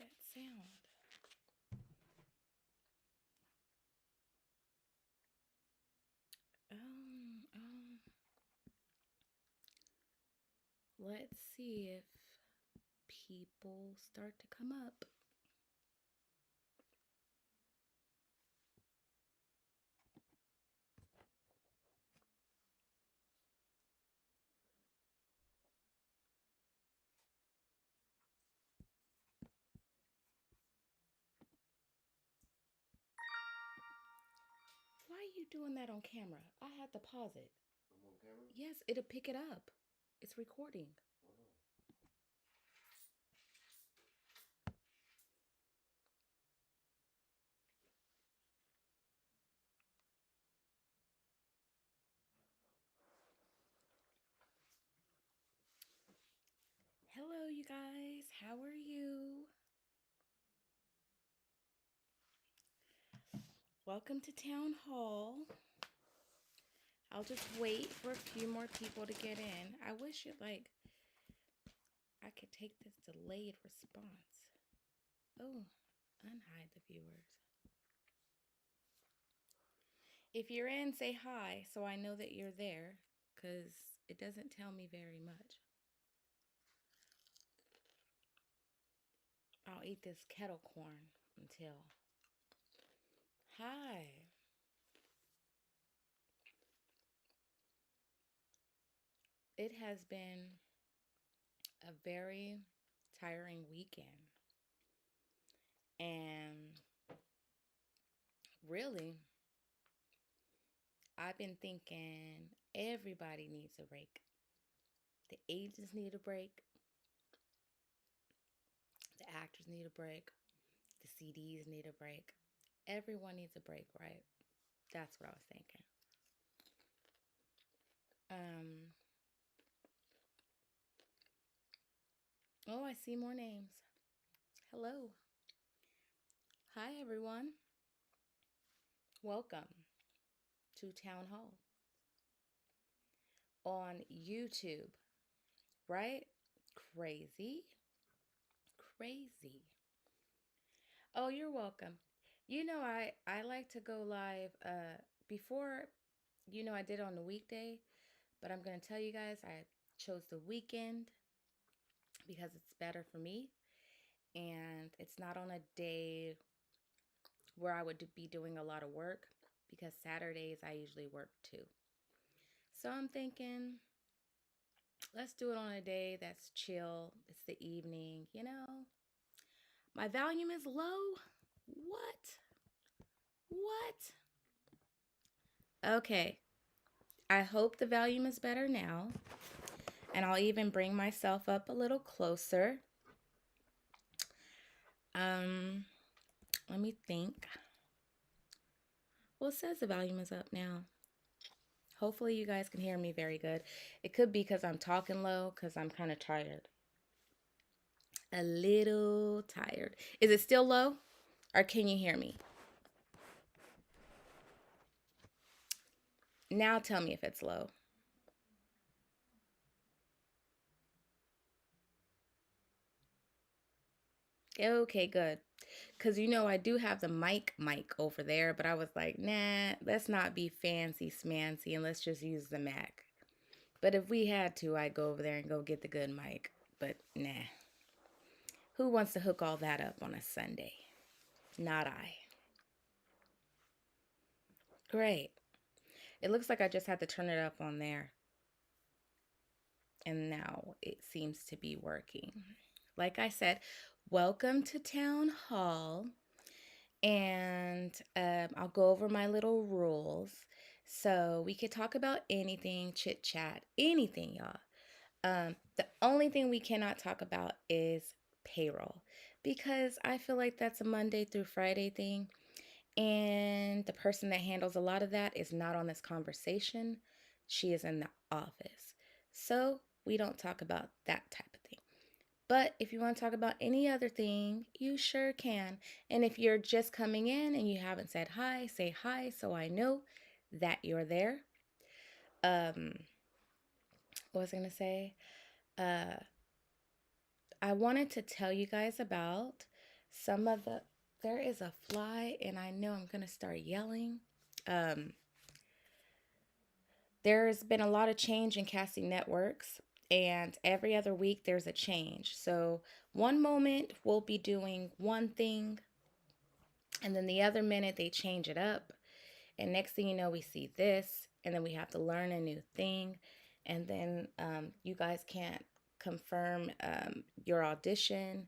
that sound? Let's see if people start to come up. Why are you doing that on camera? I had to pause it. I'm on camera? Yes, it'll pick it up. It's recording. Oh, no. Hello, you guys. How are you? Welcome to Town Hall. I'll just wait for a few more people to get in. I wish I could take this delayed response. Oh, unhide the viewers. If you're in, say hi so I know that you're there, because it doesn't tell me very much. I'll eat this kettle corn until. Hi. It has been a very tiring weekend. And really, I've been thinking everybody needs a break. The agents need a break. The actors need a break. The CDs need a break. Everyone needs a break, right? That's what I was thinking. Oh, I see more names. Hello. Hi, everyone. Welcome to Town Hall on YouTube, right? Crazy. Crazy. Oh, you're welcome. I like to go live before, I did on the weekday, but I'm going to tell you guys I chose the weekend because it's better for me and it's not on a day where I would be doing a lot of work because Saturdays I usually work too. So I'm thinking, let's do it on a day that's chill. It's the evening, My volume is low. What? What? Okay. I hope the volume is better now. And I'll even bring myself up a little closer. Let me think. Well, it says the volume is up now. Hopefully you guys can hear me very good. It could be because I'm talking low because I'm kind of tired. A little tired. Is it still low? Or can you hear me? Now tell me if it's low. Okay, good. Because I do have the mic over there, but I was like, nah, let's not be fancy smancy and let's just use the Mac. But if we had to, I'd go over there and go get the good mic. But nah. Who wants to hook all that up on a Sunday? Not I. Great. It looks like I just had to turn it up on there. And now it seems to be working. Like I said, welcome to Town Hall. And I'll go over my little rules. So we could talk about anything, chit chat, anything, y'all. The only thing we cannot talk about is payroll because I feel like that's a Monday through Friday thing. And the person that handles a lot of that is not on this conversation. She is in the office. So we don't talk about that type of thing. But if you want to talk about any other thing, you sure can. And if you're just coming in and you haven't said hi, say hi so I know that you're there. What was I going to say? I wanted to tell you guys about Some of the there is a fly, and I know I'm gonna start yelling. Um, there's been a lot of change in casting networks, and every other week there's a change. So one moment we'll be doing one thing, and then the other minute they change it up, and next thing you know, we see this, and then we have to learn a new thing, and then you guys can't confirm your audition.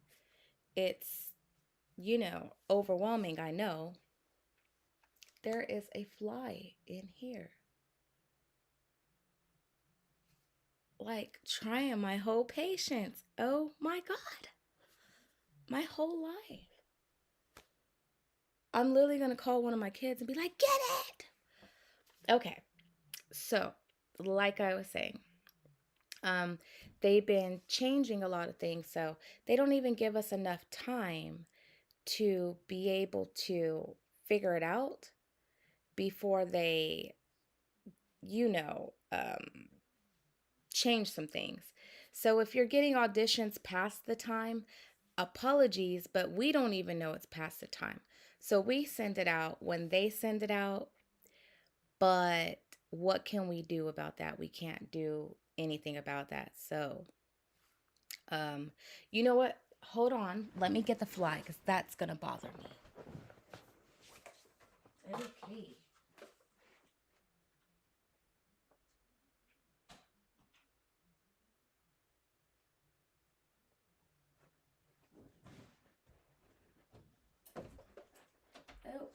It's, overwhelming. I know. There is a fly in here, like trying my whole patience. Oh my God, my whole life. I'm literally gonna call one of my kids and be like, get it. Okay, so like I was saying, um, they've been changing a lot of things, so they don't even give us enough time to be able to figure it out before they, you know, um, change some things. So if you're getting auditions past the time, apologies, but we don't even know it's past the time. So we send it out when they send it out, but what can we do about that? We can't do anything about that. So, um, you know what? Hold on. Let me get the fly because that's going to bother me. Okay. Oh.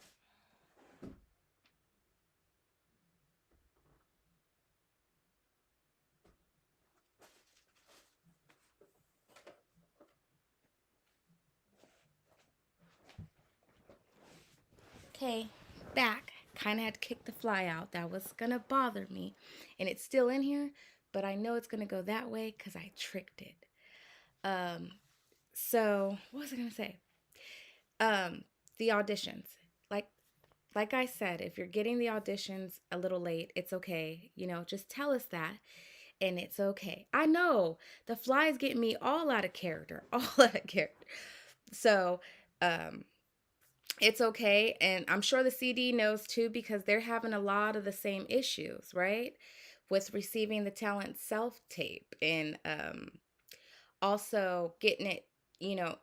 Okay, back. Kind of had to kick the fly out. That was going to bother me. And it's still in here, but I know it's going to go that way because I tricked it. Um, so, what was I going to say? Um, the auditions. Like like I said, if you're getting the auditions a little late, it's okay. Just tell us that and it's okay. I know the fly is getting me all out of character, all out of character. So, um, it's okay. And I'm sure the CD knows too because they're having a lot of the same issues, right? With receiving the talent self tape and also getting it,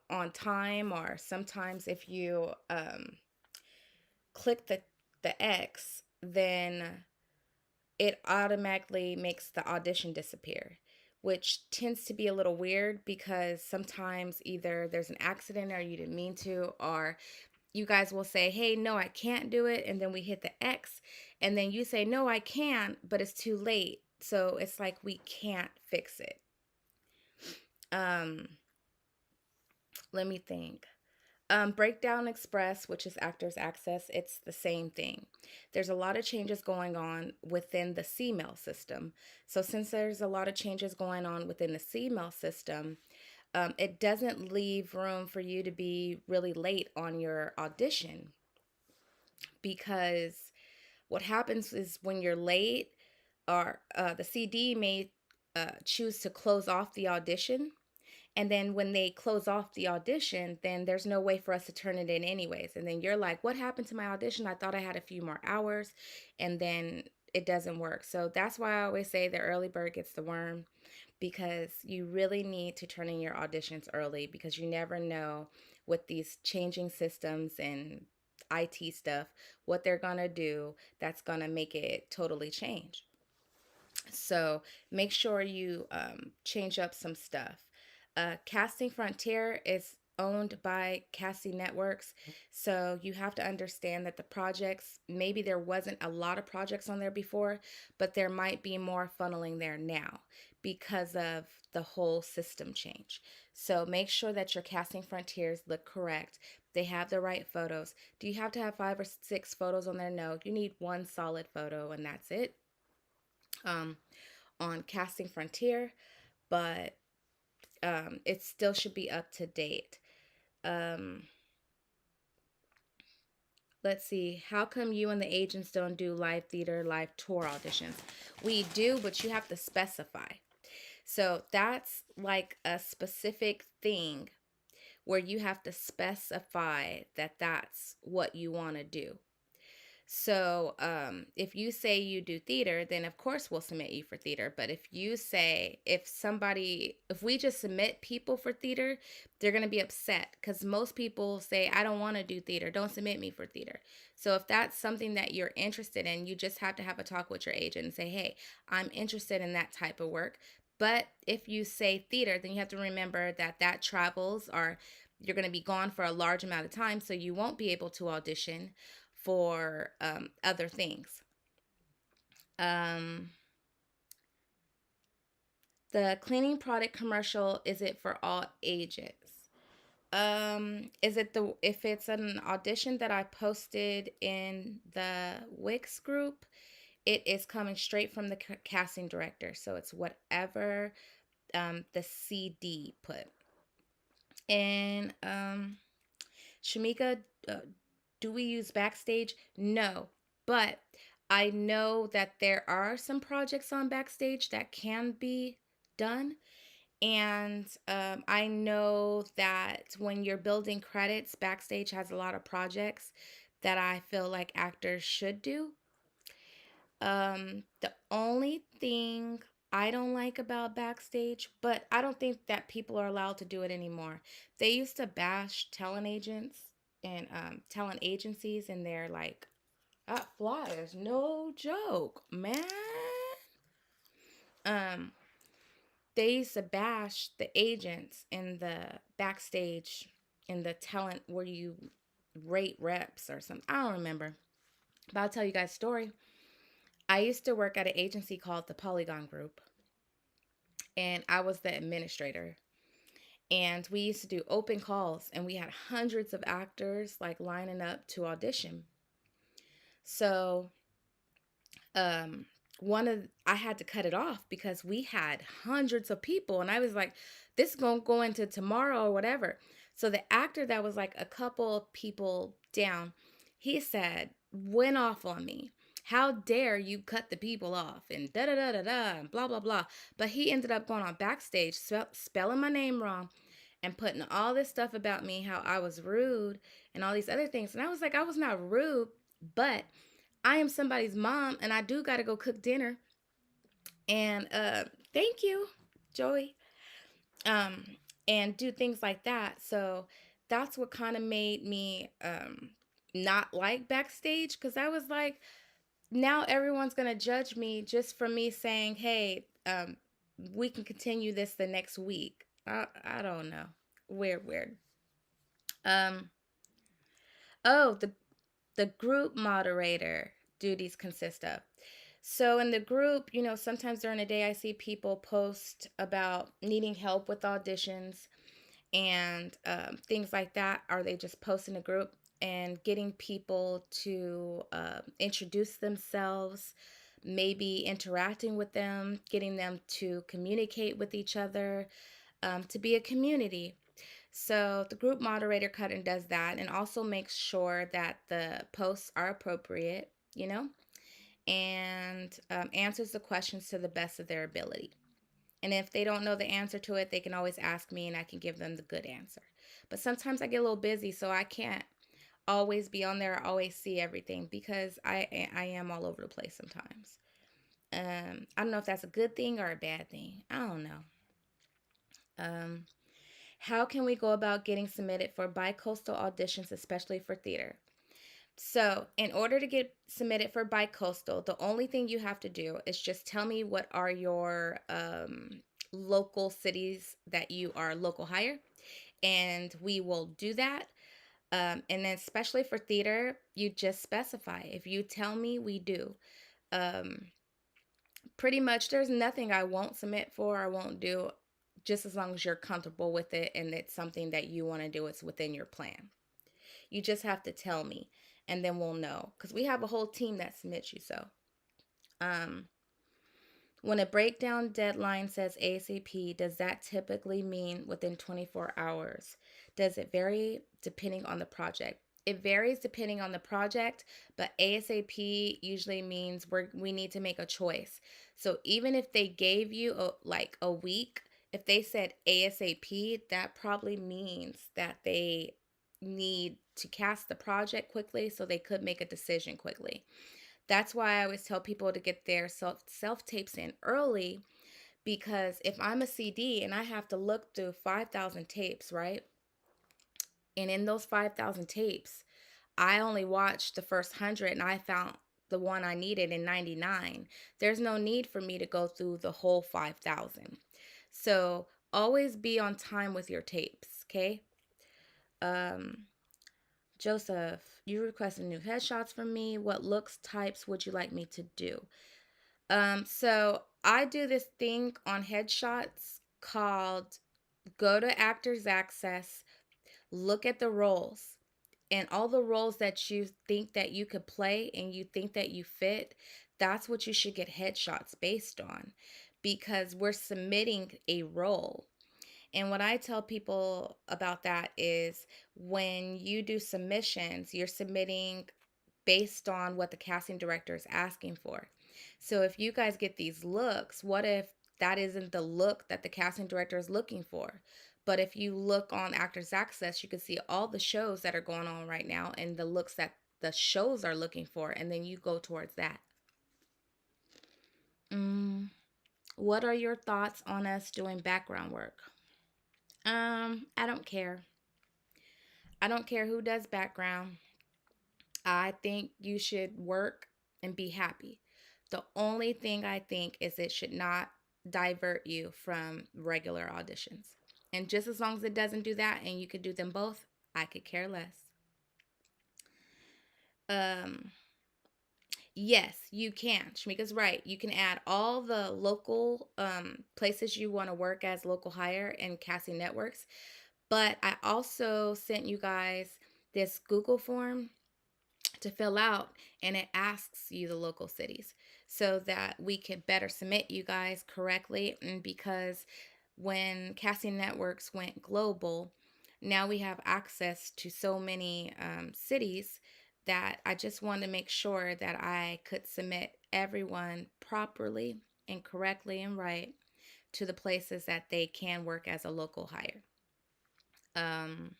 on time, or sometimes if you click the X, then it automatically makes the audition disappear, which tends to be a little weird because sometimes either there's an accident or you didn't mean to, or you guys will say, hey, no, I can't do it. And then we hit the X, and then you say, no, I can, but it's too late. So it's like we can't fix it. Um, Let me think. Breakdown Express, which is Actors Access, it's the same thing. There's a lot of changes going on within the CMail system. So, since there's a lot of changes going on within the CMail system, it doesn't leave room for you to be really late on your audition, because what happens is when you're late, or the CD may choose to close off the audition, and then when they close off the audition, then there's no way for us to turn it in anyways. And then you're like, what happened to my audition? I thought I had a few more hours. And then it doesn't work. So that's why I always say the early bird gets the worm, because you really need to turn in your auditions early, because you never know with these changing systems and IT stuff what they're going to do that's going to make it totally change. So make sure you change up some stuff. Casting Frontier is owned by Casting Networks, so you have to understand that the projects, maybe there wasn't a lot of projects on there before, but there might be more funneling there now because of the whole system change. So make sure that your Casting Frontiers look correct. They have the right photos. Do you have to have 5 or 6 photos on there? No, you need one solid photo and that's it. Um, on Casting Frontier, but it still should be up to date. Um, let's see. How come you and the agents don't do live theater, live tour auditions? We do, but you have to specify. So that's like a specific thing where you have to specify that that's what you want to do. So, if you say you do theater, then of course we'll submit you for theater. But if you say, if we just submit people for theater, they're going to be upset because most people say, I don't want to do theater. Don't submit me for theater. So, if that's something that you're interested in, you just have to have a talk with your agent and say, hey, I'm interested in that type of work. But if you say theater, then you have to remember that travels are, you're going to be gone for a large amount of time. So, you won't be able to audition for other things. Um, the cleaning product commercial, is it for all ages? Is it the if it's an audition that I posted in the Wix group, it is coming straight from the casting director. So it's whatever the CD put. And Shamika, do we use Backstage? No, but I know that there are some projects on Backstage that can be done. And I know that when you're building credits, Backstage has a lot of projects that I feel like actors should do. The only thing I don't like about Backstage, but I don't think that people are allowed to do it anymore. They used to bash talent agents and talent agencies, and they're like, flyers, no joke, man. Um, they used to bash the agents in the Backstage in the talent where you rate reps or something. I don't remember, but I'll tell you guys a story. I used to work at an agency called the Polygon Group, and I was the administrator. And we used to do open calls, and we had hundreds of actors like lining up to audition. So, um, I had to cut it off because we had hundreds of people, and I was like, this is gonna go into tomorrow or whatever. So the actor that was like a couple people down, he said, went off on me. How dare you cut the people off and da da da da da and blah blah blah. But he ended up going on Backstage, spelling my name wrong and putting all this stuff about me, how I was rude and all these other things. And I was like, I was not rude, but I am somebody's mom and I do got to go cook dinner. And thank you, Joey. Um, and do things like that. So that's what kind of made me not like Backstage, because I was like, now everyone's going to judge me just for me saying, hey, we can continue this the next week. I don't know. Weird. Um, oh, the group moderator duties consist of. So in the group, sometimes during the day I see people post about needing help with auditions and things like that. Are they just posting a group and getting people to introduce themselves, maybe interacting with them, getting them to communicate with each other, to be a community. So the group moderator cut and does that and also makes sure that the posts are appropriate, and answers the questions to the best of their ability. And if they don't know the answer to it, they can always ask me and I can give them the good answer. But sometimes I get a little busy, so I can't always be on there or always see everything because I am all over the place sometimes. I don't know if that's a good thing or a bad thing. I don't know. Um, how can we go about getting submitted for bi-coastal auditions, especially for theater? So, in order to get submitted for bi-coastal, the only thing you have to do is just tell me what are your local cities that you are local hire, and we will do that. And then, especially for theater, you just specify. If you tell me, we do. Um, Pretty much, there's nothing I won't submit for, I won't do, just as long as you're comfortable with it and it's something that you want to do, it's within your plan. You just have to tell me, and then we'll know because we have a whole team that submits you. So, um, when a breakdown deadline says ASAP, does that typically mean within 24 hours? Does it vary depending on the project? It varies depending on the project, but ASAP usually means we need to make a choice. So even if they gave you like a week, If they said ASAP, that probably means that they need to cast the project quickly so they could make a decision quickly. That's why I always tell people to get their self tapes in early, because if I'm a CD and I have to look through 5,000 tapes, right? And in those 5,000 tapes, I only watched the first 100 and I found the one I needed in 99. There's no need for me to go through the whole 5,000. So always be on time with your tapes, okay? Um, Joseph, you requested new headshots from me. What looks types would you like me to do? So I do this thing on headshots called go to Actors Access, look at the roles, and all the roles that you think that you could play and you think that you fit, that's what you should get headshots based on, because we're submitting a role. And what I tell people about that is when you do submissions, you're submitting based on what the casting director is asking for. So if you guys get these looks, what if that isn't the look that the casting director is looking for? But if you look on Actors Access, you can see all the shows that are going on right now and the looks that the shows are looking for, and then you go towards that. Mm, what are your thoughts on us doing background work? I don't care. I don't care who does background. I think you should work and be happy. The only thing I think is it should not divert you from regular auditions. And just as long as it doesn't do that and you could do them both, I could care less. Um, yes, you can. Shamika's right. You can add all the local places you want to work as local hire and casting networks. But I also sent you guys this Google form to fill out, and it asks you the local cities so that we can better submit you guys correctly. And because when casting networks went global, now we have access to so many cities that I just wanted to make sure that I could submit everyone properly and correctly and right to the places that they can work as a local hire. um,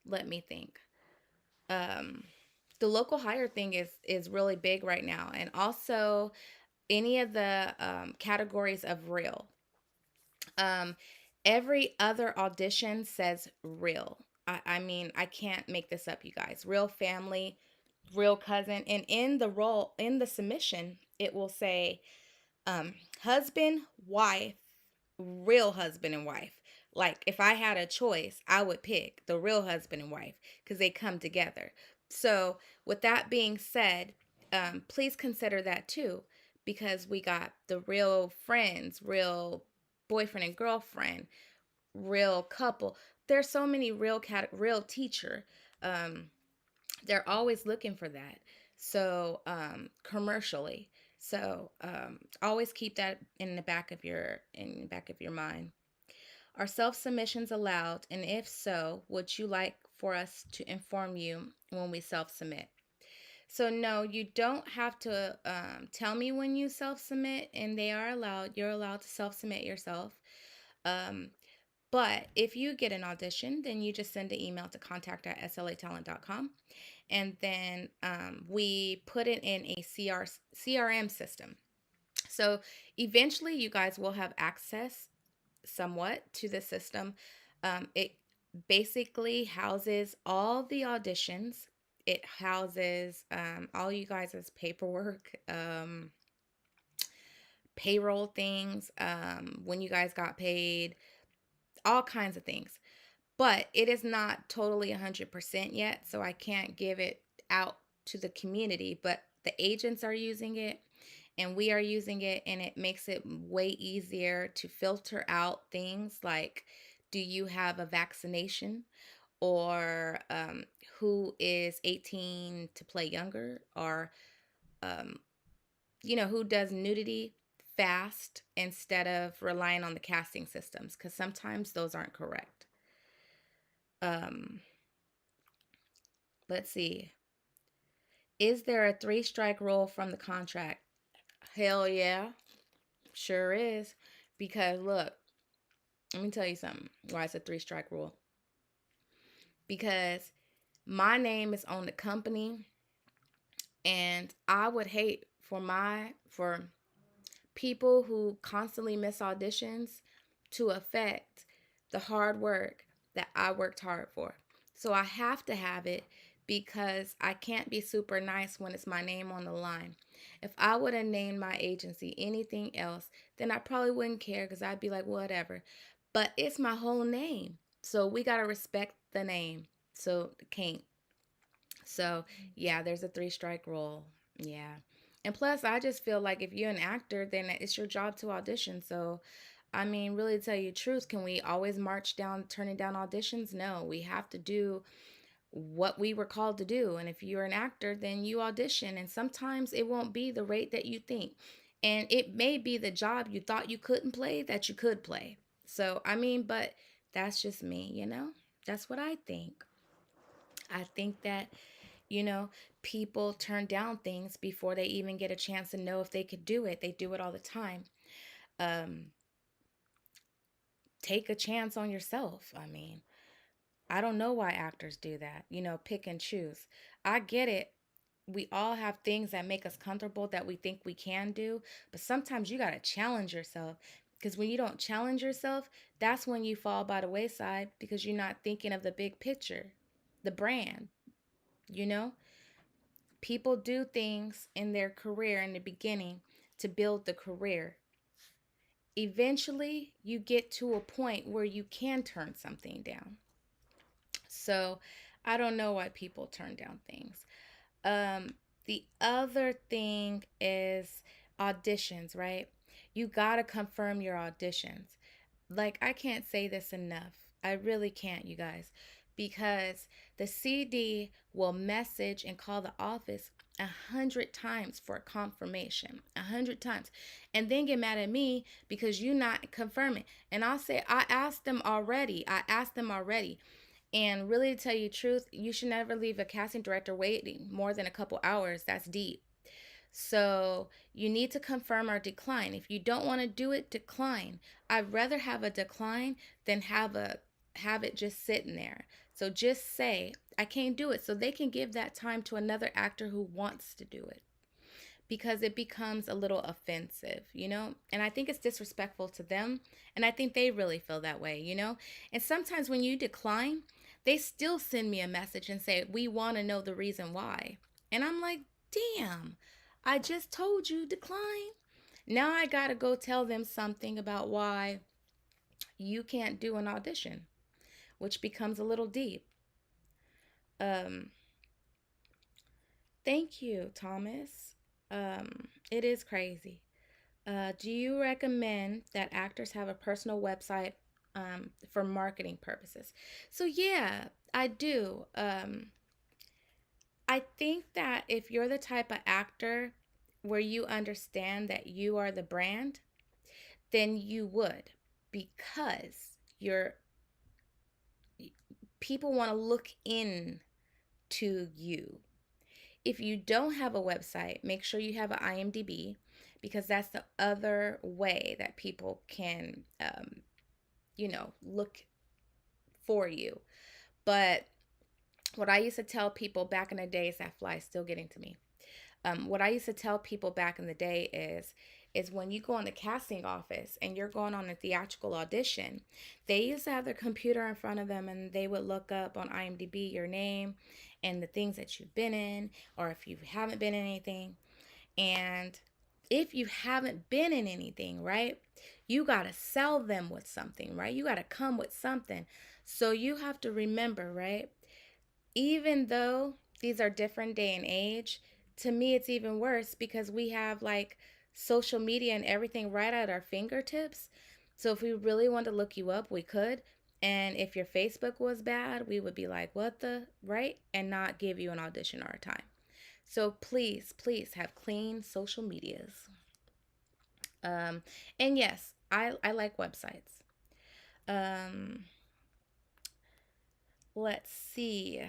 Let me think. um, the local hire thing is really big right now, and also any of the categories of real. um, every other audition says real. I mean, I can't make this up, you guys. Real family, real cousin, and in the role, in the submission, it will say husband, wife, real husband and wife. Like if I had a choice, I would pick the real husband and wife because they come together. So, with that being said, please consider that too, because we got the real friends, real boyfriend and girlfriend, real couple. There's so many real teacher. Um, they're always looking for that. So commercially, so always keep that in the back of your mind. Are self submissions allowed, and if so, would you like for us to inform you when we self submit? So no, you don't have to tell me when you self submit, and they are allowed. You're allowed to self submit yourself. Um, but if you get an audition, then you just send an email to contact@slatalent.com, and then we put it in a CRM system. So eventually, you guys will have access somewhat to the system. It basically houses all the auditions. It houses all you guys' paperwork, payroll things, when you guys got paid, all kinds of things. But it is not totally 100% yet, so I can't give it out to the community. But the agents are using it and we are using it, and it makes it way easier to filter out things like, do you have a vaccination, or who is 18 to play younger, or um, who does nudity fast instead of relying on the casting systems, because sometimes those aren't correct. um, let's see. Is there a three-strike rule from the contract? Hell yeah, sure is. Because look, Let me tell you something why it's a three strike rule. Because my name is on the company, and I would hate for people who constantly miss auditions to affect the hard work that I worked hard for. So I have to have it because I can't be super nice when it's my name on the line. If I would have named my agency anything else, then I probably wouldn't care because I'd be like, whatever. But it's my whole name. So we got to respect the name. So can't. So yeah, there's a three strike rule. Yeah. And plus, I just feel like if you're an actor, then it's your job to audition. So, I mean, really, to tell you the truth, can we always march down, turning down auditions? No, we have to do what we were called to do. And if you're an actor, then you audition. And sometimes it won't be the rate that you think. And it may be the job you thought you couldn't play that you could play. So, I mean, but that's just me, you know? That's what I think. I think that, you know, people turn down things before they even get a chance to know if they could do it. They do it all the time. Um, take a chance on yourself. I mean, I don't know why actors do that, pick and choose. I get it. We all have things that make us comfortable that we think we can do, but sometimes you got to challenge yourself. Because when you don't challenge yourself, that's when you fall by the wayside because you're not thinking of the big picture, the brand, you know? People do things in their career in the beginning to build the career. Eventually, you get to a point where you can turn something down. So, I don't know why people turn down things. The other thing is auditions, right? You got to confirm your auditions. Like, I can't say this enough. I really can't, you guys, because the CD will message and call the office 100 times for confirmation, 100 times, and then get mad at me because you not confirming. And I'll say, I asked them already. I asked them already. And really, to tell you the truth, you should never leave a casting director waiting more than a couple hours. That's deep. So you need to confirm or decline. If you don't want to do it, decline. I'd rather have a decline than have it just sitting there. So just say I can't do it, so they can give that time to another actor who wants to do it, because it becomes a little offensive. And I think it's disrespectful to them. And I think they really feel that way. And sometimes when you decline, they still send me a message and say, we want to know the reason why. And I'm like, damn, I just told you decline. Now I got to go tell them something about why you can't do an audition, which becomes a little deep. Um, Thank you, Thomas. It is crazy. Do you recommend that actors have a personal website for marketing purposes? So, yeah, I do. I think that if you're the type of actor where you understand that you are the brand, then you would, because people want to look in to you. If you don't have a website, make sure you have an IMDb, because that's the other way that people can, look for you. But what I used to tell people back in the days, that fly is still getting to me. What I used to tell people back in the day is when you go in the casting office and you're going on a theatrical audition, they used to have their computer in front of them and they would look up on IMDb your name and the things that you've been in, or if you haven't been in anything. And if you haven't been in anything, right, you got to sell them with something, right? You got to come with something. So you have to remember, right? Even though these are different day and age, to me it's even worse because we have like social media and everything right at our fingertips. So if we really wanted to look you up, we could. And if your Facebook was bad, we would be like, what the, right? And not give you an audition or a time. So please, please have clean social medias. Um, and yes, I like websites. Um, let's see.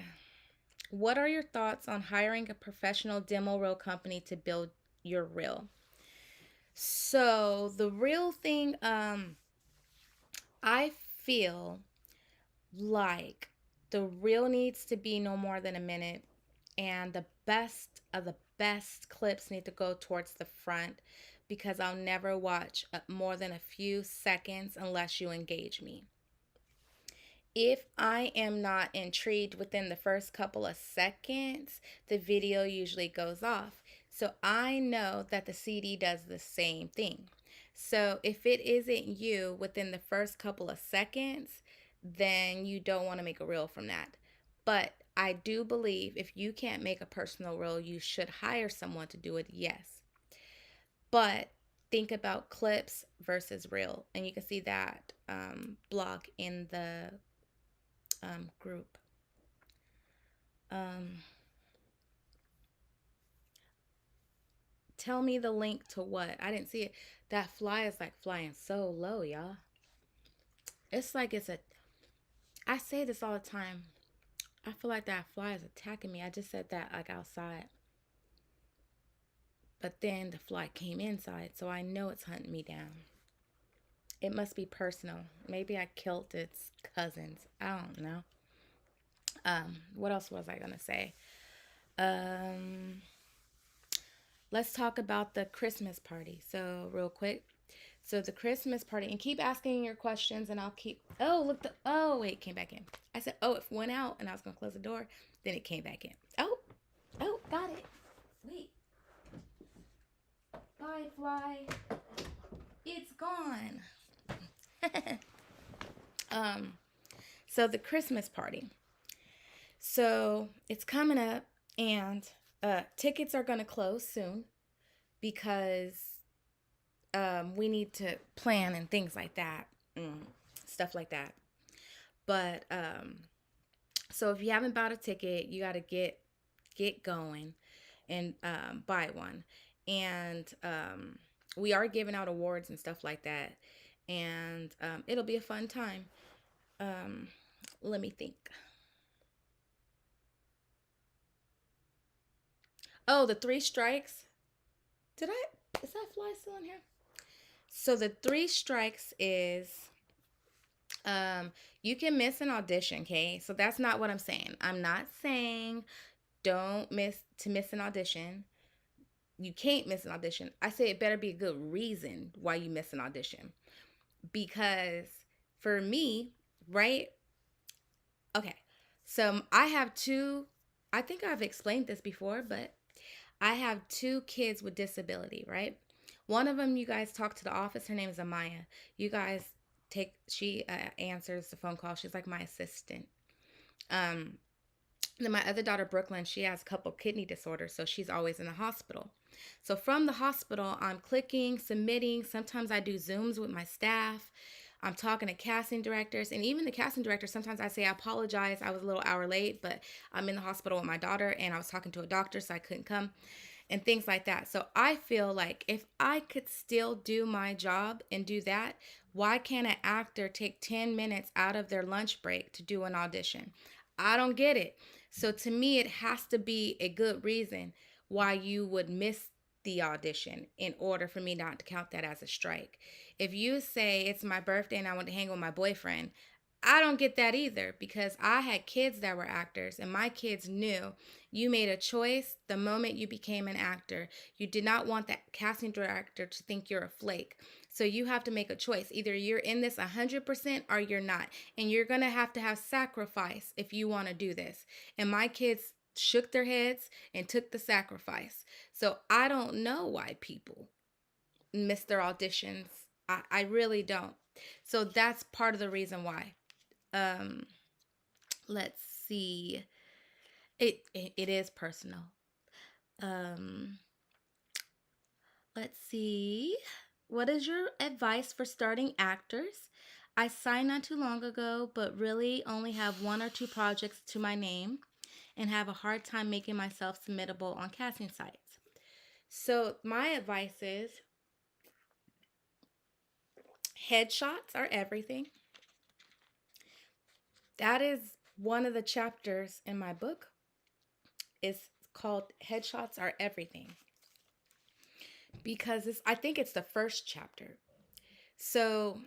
What are your thoughts on hiring a professional demo reel company to build your reel? So the reel thing, I feel like the reel needs to be no more than a minute, and the best of the best clips need to go towards the front because I'll never watch more than a few seconds unless you engage me. If I am not intrigued within the first couple of seconds, the video usually goes off. So I know that the CD does the same thing. So if it isn't you within the first couple of seconds, then you don't want to make a reel from that. But I do believe if you can't make a personal reel, you should hire someone to do it, yes. But think about clips versus reel. And you can see that blog in the group. Um, Tell me the link to what? I didn't see it. That fly is like flying so low, y'all. It's like it's a. I say this all the time. I feel like that fly is attacking me. I just said that like outside. But then the fly came inside, so I know it's hunting me down. It must be personal. Maybe I killed its cousins. I don't know. What else was I gonna say? Um, let's talk about the Christmas party. So real quick. So the Christmas party, and keep asking your questions, and I'll keep. Oh, look! Oh, wait, it came back in. I said, oh, it went out, and I was gonna close the door. Then it came back in. Oh, oh, got it. Wait, bye, fly. It's gone. um, so the Christmas party. So it's coming up, and tickets are gonna close soon because we need to plan and things like that, stuff like that. But so if you haven't bought a ticket, you got to get going and buy one. And we are giving out awards and stuff like that, and it'll be a fun time. Um, Let me think. Oh, the three strikes. Did I? Is that fly still in here? So the three strikes is you can miss an audition, okay? So that's not what I'm saying. I'm not saying don't miss an audition. You can't miss an audition. I say it better be a good reason why you miss an audition. Because for me, right? Okay. So I have two, I think I've explained this before, but I have two kids with disability, right? One of them, you guys talk to the office. Her name is Amaya. You guys she answers the phone call. She's like my assistant. Um, then my other daughter, Brooklyn, she has a couple kidney disorders, so she's always in the hospital. So from the hospital, I'm clicking, submitting. Sometimes I do Zooms with my staff. I'm talking to casting directors, and even the casting director, sometimes I say, I apologize, I was a little hour late, but I'm in the hospital with my daughter, and I was talking to a doctor, so I couldn't come, and things like that. So I feel like if I could still do my job and do that, why can't an actor take 10 minutes out of their lunch break to do an audition? I don't get it. So to me, it has to be a good reason why you would miss the audition in order for me not to count that as a strike. If you say it's my birthday and I want to hang with my boyfriend, I don't get that either because I had kids that were actors and my kids knew you made a choice the moment you became an actor. You did not want that casting director to think you're a flake. So you have to make a choice. Either you're in this 100% or you're not. And you're going to have sacrifice if you want to do this. And my kids shook their heads and took the sacrifice. So I don't know why people miss their auditions. I really don't. So that's part of the reason why. Um, let's see. It is personal. Um, let's see. What is your advice for starting actors? I signed not too long ago, but really only have one or two projects to my name and have a hard time making myself submittable on casting sites. So, my advice is headshots are everything. That is one of the chapters in my book. It's called Headshots Are Everything because I think it's the first chapter. So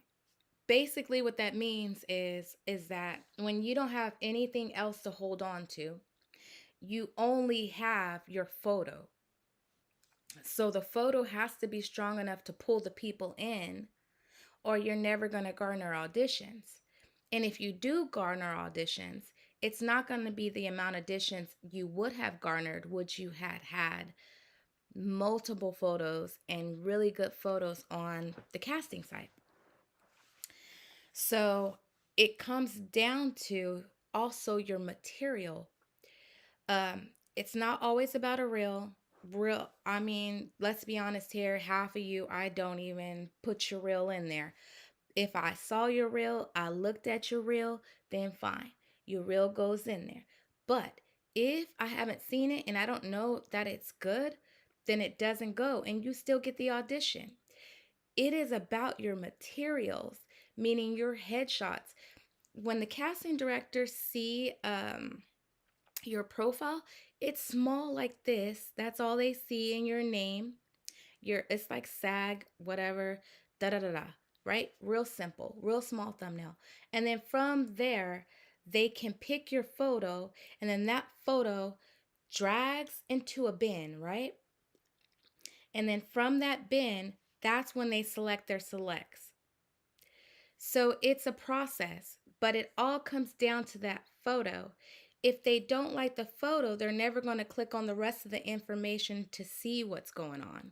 basically what that means is that when you don't have anything else to hold on to, you only have your photo. So the photo has to be strong enough to pull the people in, or you're never going to garner auditions. And if you do garner auditions, it's not going to be the amount of auditions you would have garnered would you had multiple photos and really good photos on the casting site. So it comes down to also your material. It's not always about a real. I mean, let's be honest here. Half of you, I don't even put your reel in there. If I saw your reel, I looked at your reel, then fine. Your reel goes in there. But if I haven't seen it and I don't know that it's good, then it doesn't go and you still get the audition. It is about your materials, meaning your headshots. When the casting directors see your profile, it's small like this. That's all they see in your name. It's like SAG, whatever, da da da da, right? Real simple, real small thumbnail. And then from there, they can pick your photo, and then that photo drags into a bin, right? And then from that bin, that's when they select their selects. So it's a process, but it all comes down to that photo. If they don't like the photo, they're never going to click on the rest of the information to see what's going on.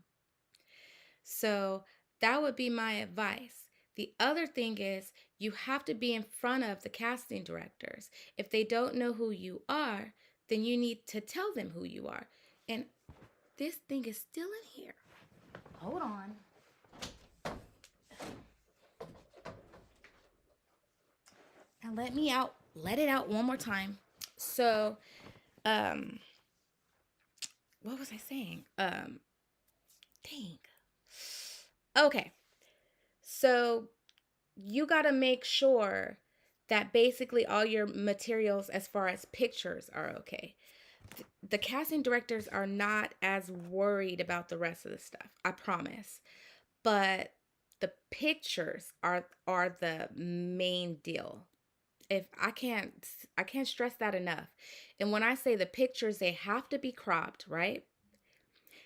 So that would be my advice. The other thing is you have to be in front of the casting directors. If they don't know who you are, then you need to tell them who you are. And this thing is still in here. Hold on. Now let it out one more time. So, what was I saying? Dang. Okay. So you got to make sure that basically all your materials as far as pictures are okay. The casting directors are not as worried about the rest of the stuff, I promise. But the pictures are the main deal. If I can't stress that enough. And when I say the pictures, they have to be cropped, right?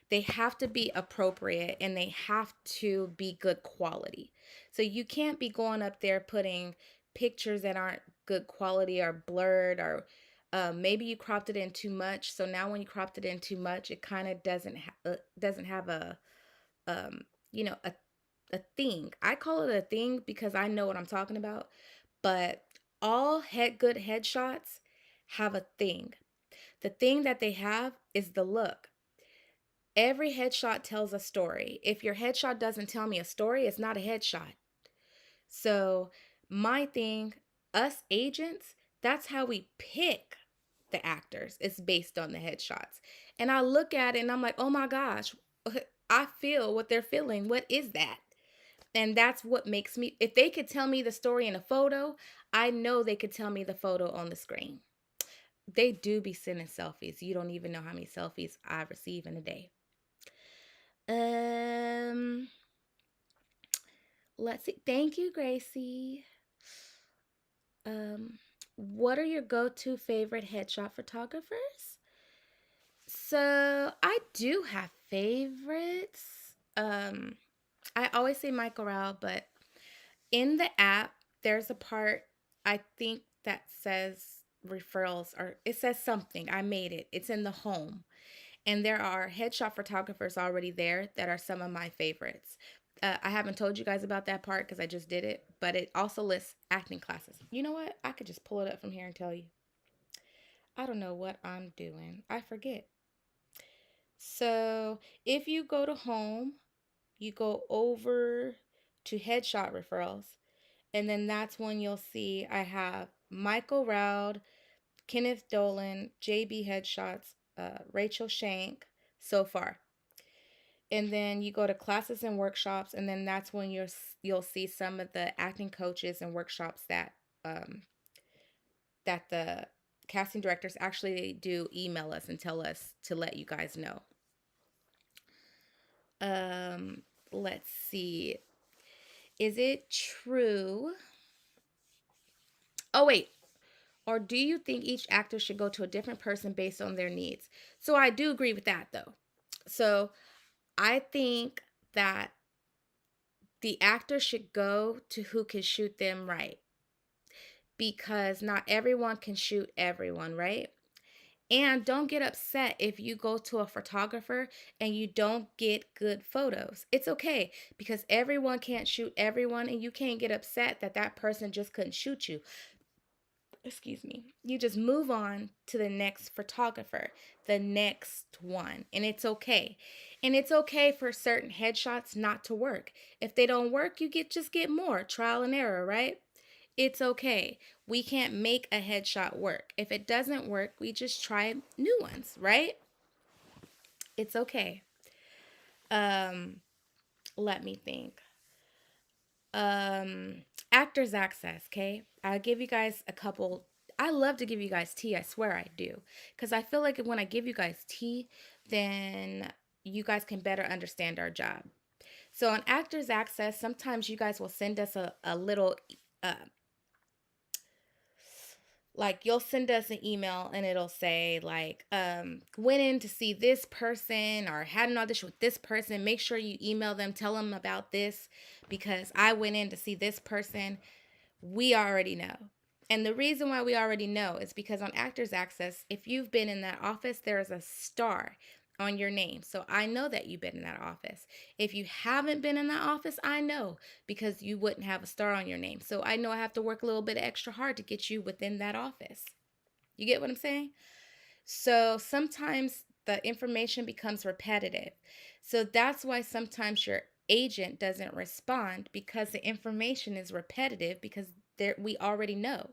They have to be appropriate and they have to be good quality. So you can't be going up there putting pictures that aren't good quality or blurred, or maybe you cropped it in too much. So now when you cropped it in too much, it kind of doesn't have a um, a thing. I call it a thing because I know what I'm talking about. But all good headshots have a thing. The thing that they have is the look. Every headshot tells a story. If your headshot doesn't tell me a story, it's not a headshot. So, my thing, us agents, that's how we pick the actors. It's based on the headshots. And I look at it and I'm like, oh my gosh, I feel what they're feeling. What is that? And that's what makes me, if they could tell me the story in a photo, I know they could tell me the photo on the screen. They do be sending selfies. You don't even know how many selfies I receive in a day. Um, let's see. Thank you, Gracie. Um, what are your go-to favorite headshot photographers? So I do have favorites. I always say Michael Rao, but in the app, there's a part I think that says referrals, or it says something. I made it. It's in the home. And there are headshot photographers already there that are some of my favorites. I haven't told you guys about that part because I just did it, but it also lists acting classes. You know what? I could just pull it up from here and tell you. I don't know what I'm doing. I forget. So if you go to home, you go over to headshot referrals, and then that's when you'll see I have Michael Roud, Kenneth Dolan, JB Headshots, Rachel Shank so far. And then you go to classes and workshops, and then that's when you'll see some of the acting coaches and workshops um, that the casting directors actually do email us and tell us to let you guys know. Um, let's see. Is it true? Oh, wait. Or do you think each actor should go to a different person based on their needs? So I do agree with that though. So I think that the actor should go to who can shoot them right, because not everyone can shoot everyone, right? And don't get upset if you go to a photographer and you don't get good photos. It's okay, because everyone can't shoot everyone, and you can't get upset that that person just couldn't shoot you. Excuse me. You just move on to the next photographer, the next one, and it's okay. And it's okay for certain headshots not to work. If they don't work, you just get more trial and error, right? It's okay. We can't make a headshot work. If it doesn't work, we just try new ones, right? It's okay. Um, Let me think. Um, Actors access, okay? I'll give you guys a couple. I love to give you guys tea, I swear I do. Because I feel like when I give you guys tea, then you guys can better understand our job. So on Actors Access, sometimes you guys will send us a little uh, like you'll send us an email and it'll say like went in to see this person or had an audition with this person. Make sure you email them, tell them about this, because I went in to see this person. We already know. And the reason why we already know is because on Actors Access, if you've been in that office, there is a star on your name. So I know that you've been in that office. If you haven't been in that office, I know, because you wouldn't have a star on your name. So I know I have to work a little bit extra hard to get you within that office. You get what I'm saying? So sometimes the information becomes repetitive. So that's why sometimes your agent doesn't respond, because the information is repetitive, because there we already know.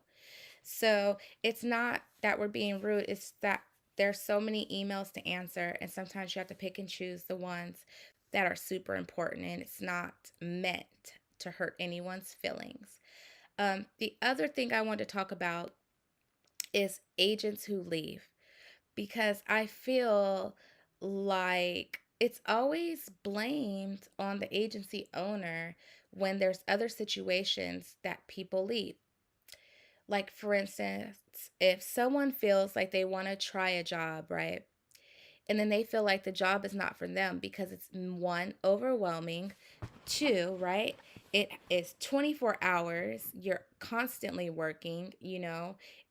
So it's not that we're being rude, it's that there's so many emails to answer, and sometimes you have to pick and choose the ones that are super important, and it's not meant to hurt anyone's feelings. The other thing I want to talk about is agents who leave, because I feel like it's always blamed on the agency owner when there's other situations that people leave. Like, for instance, if someone feels like they want to try a job, right? And then they feel like the job is not for them because it's one, overwhelming, two, right? It is 24 hours. You're constantly working,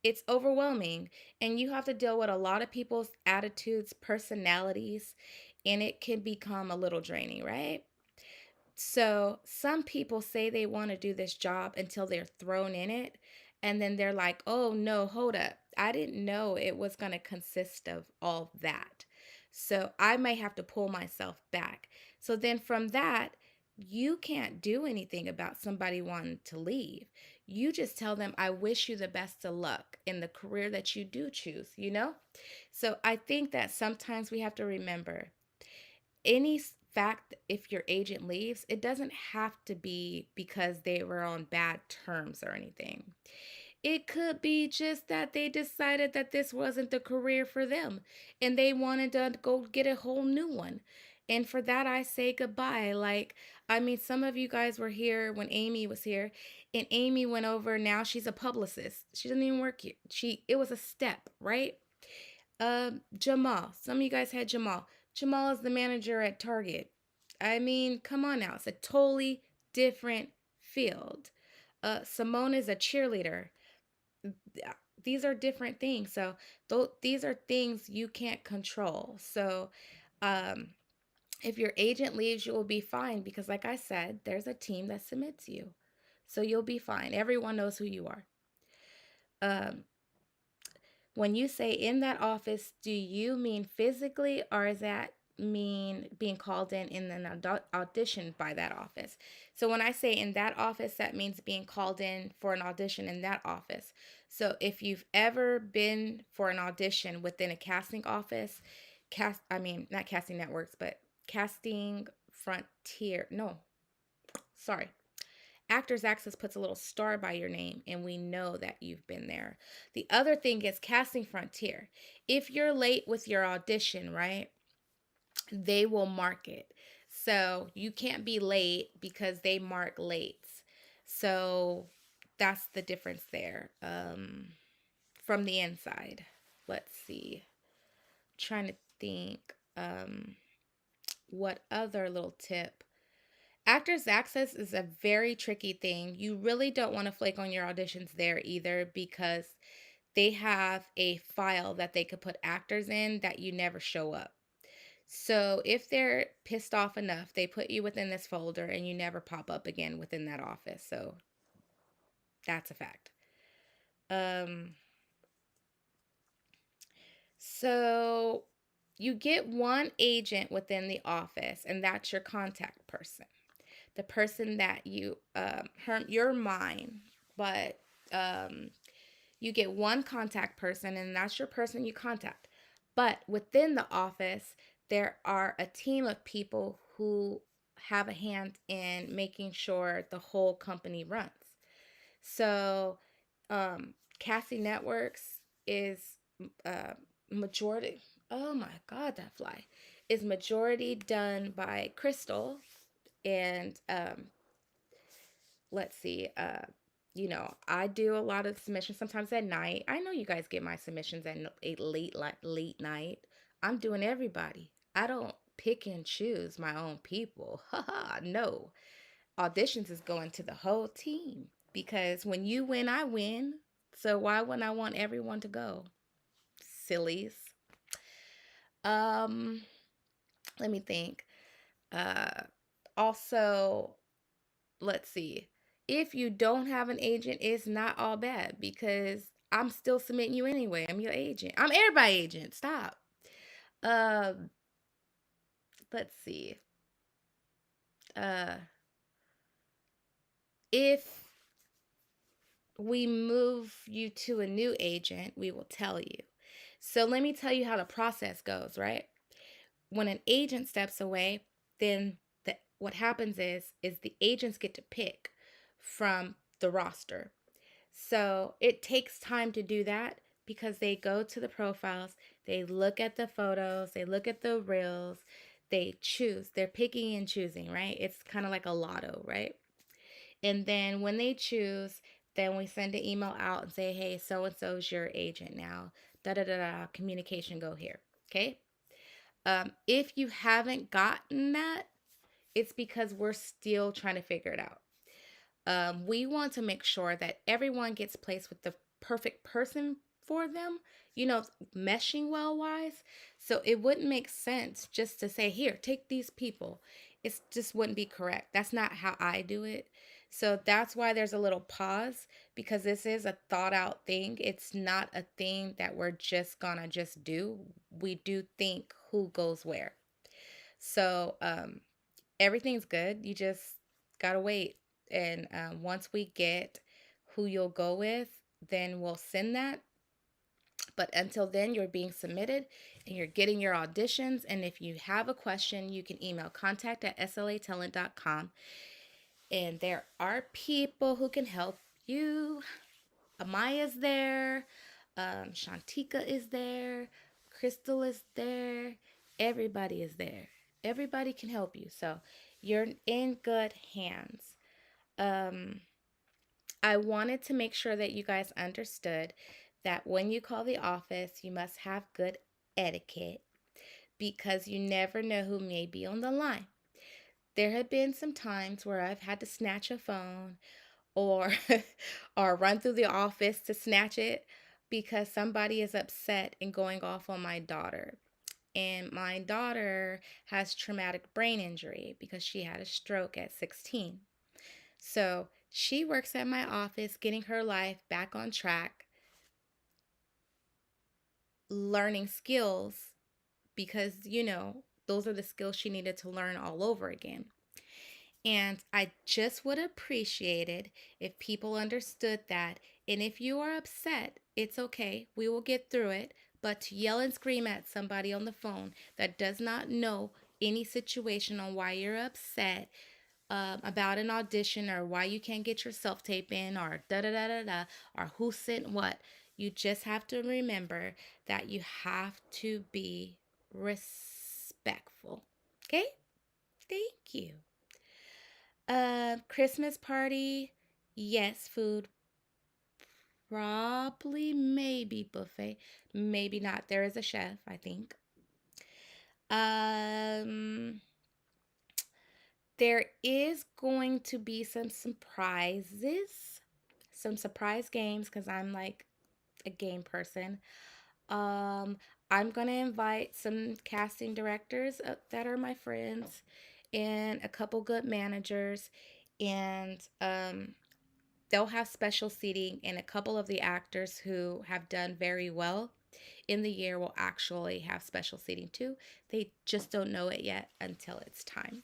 it's overwhelming. And you have to deal with a lot of people's attitudes, personalities, and it can become a little draining, right? So some people say they want to do this job until they're thrown in it. And then they're like, oh no, hold up. I didn't know it was going to consist of all that. So I may have to pull myself back. So then from that, you can't do anything about somebody wanting to leave. You just tell them, I wish you the best of luck in the career that you do choose? So I think that sometimes we have to remember any fact, if your agent leaves, it doesn't have to be because they were on bad terms or anything. It could be just that they decided that this wasn't the career for them and they wanted to go get a whole new one. And for that, I say goodbye. Like, I mean, some of you guys were here when Amy was here, and Amy went over. Now she's a publicist. She doesn't even work here. It was a step, right? Jamal. Some of you guys had Jamal. Jamal is the manager at Target. I mean, come on now. It's a totally different field. Simone is a cheerleader. These are different things. So these are things you can't control. So um, if your agent leaves, you will be fine, because, like I said, there's a team that submits you. So you'll be fine. Everyone knows who you are. Um, When you say in that office, do you mean physically, or does that mean being called in an audition by that office? So when I say in that office, that means being called in for an audition in that office. So if you've ever been for an audition within a casting office, not casting networks, but casting frontier. No, sorry. Actors Access puts a little star by your name, and we know that you've been there. The other thing is Casting Frontier. If you're late with your audition, right, they will mark it. So you can't be late because they mark late. So that's the difference there. From the inside. Let's see. Trying to think what other little tip. Actors Access is a very tricky thing. You really don't want to flake on your auditions there either because they have a file that they could put actors in that you never show up. So if they're pissed off enough, they put you within this folder and you never pop up again within that office. So that's a fact. Um, so you get one agent within the office, and that's your contact person, the person that you're mine, but um, you get one contact person, and that's your person you contact. But within the office, there are a team of people who have a hand in making sure the whole company runs. So, Cassie Networks is uh, majority. Oh my God, that fly is majority done by Crystal, and let's see. I do a lot of submissions sometimes at night. I know you guys get my submissions at a late night. I'm doing everybody. I don't pick and choose my own people. Haha, no. Auditions is going to the whole team because when you win, I win. So why wouldn't I want everyone to go? Sillies. Um, Let me think. Uh, Also, let's see. If you don't have an agent, it's not all bad because I'm still submitting you anyway. I'm your agent. I'm everybody agent. Stop. Um, let's see. Uh, if we move you to a new agent, we will tell you. So let me tell you how the process goes, right? When an agent steps away, then what happens is the agents get to pick from the roster. So it takes time to do that because they go to the profiles, they look at the photos, they look at the reels, they choose. They're picking and choosing, right? It's kind of like a lotto, right? And then when they choose, then we send an email out and say, hey, so and so is your agent now. Da da da da. Communication go here. Okay. If you haven't gotten that, it's because we're still trying to figure it out. We want to make sure that everyone gets placed with the perfect person for them, meshing well wise. So it wouldn't make sense just to say, here, take these people. It just wouldn't be correct. That's not how I do it. So that's why there's a little pause because this is a thought out thing. It's not a thing that we're just gonna just do. We do think who goes where. So everything's good. You just gotta wait. And once we get who you'll go with, then we'll send that. But until then, you're being submitted and you're getting your auditions. And if you have a question, you can email contact@slatalent.com. And there are people who can help you. Amaya's there, Shantika is there, Crystal is there, everybody is there. Everybody can help you. So you're in good hands. Um, I wanted to make sure that you guys understood that when you call the office, you must have good etiquette because you never know who may be on the line. There have been some times where I've had to snatch a phone or or run through the office to snatch it because somebody is upset and going off on my daughter. And my daughter has traumatic brain injury because she had a stroke at 16. So she works at my office getting her life back on track, learning skills because, those are the skills she needed to learn all over again. And I just would appreciate it if people understood that. And if you are upset, it's okay. We will get through it. But to yell and scream at somebody on the phone that does not know any situation on why you're upset about an audition or why you can't get your self tape in or da da da da da or who sent what, you just have to remember that you have to be respectful. Okay? Thank you. Christmas party. Yes, food. Probably, maybe buffet. Maybe not. There is a chef, I think. Um, there is going to be some surprises, some surprise games because I'm like a game person. Um, I'm gonna invite some casting directors that are my friends, and a couple good managers, and they'll have special seating, and a couple of the actors who have done very well in the year will actually have special seating too. They just don't know it yet until it's time.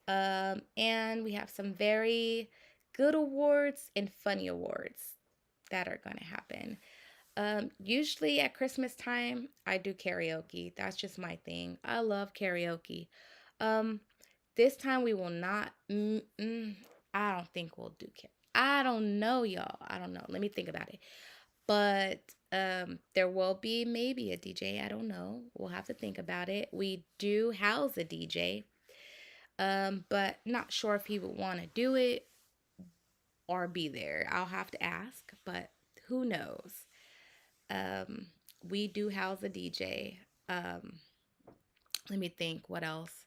And we have some very good awards and funny awards that are going to happen. Usually at Christmas time, I do karaoke. That's just my thing. I love karaoke. Um, this time we will not. I don't think we'll do karaoke. I don't know, y'all. I don't know. Let me think about it. But there will be maybe a DJ. I don't know. We'll have to think about it. We do house a DJ, but not sure if he would want to do it or be there. I'll have to ask, but who knows? Um, we do house a DJ. Um, Let me think what else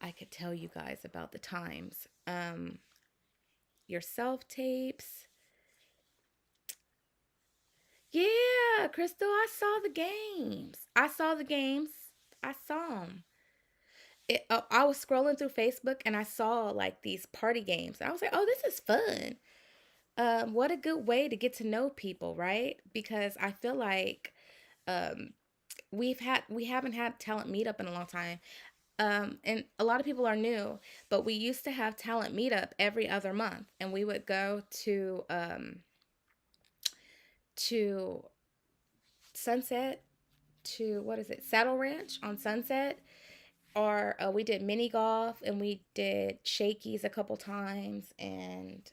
I could tell you guys about the times. Your self tapes. Yeah, Crystal, I saw the games. I saw the games. I saw them. I was scrolling through Facebook and I saw like these party games. I was like, oh, this is fun. What a good way to get to know people, right? Because I feel like um, we haven't had talent meetup in a long time. And a lot of people are new, but we used to have talent meetup every other month, and we would go to Sunset, to what is it, Saddle Ranch on Sunset, or we did mini golf and we did shakies a couple times, and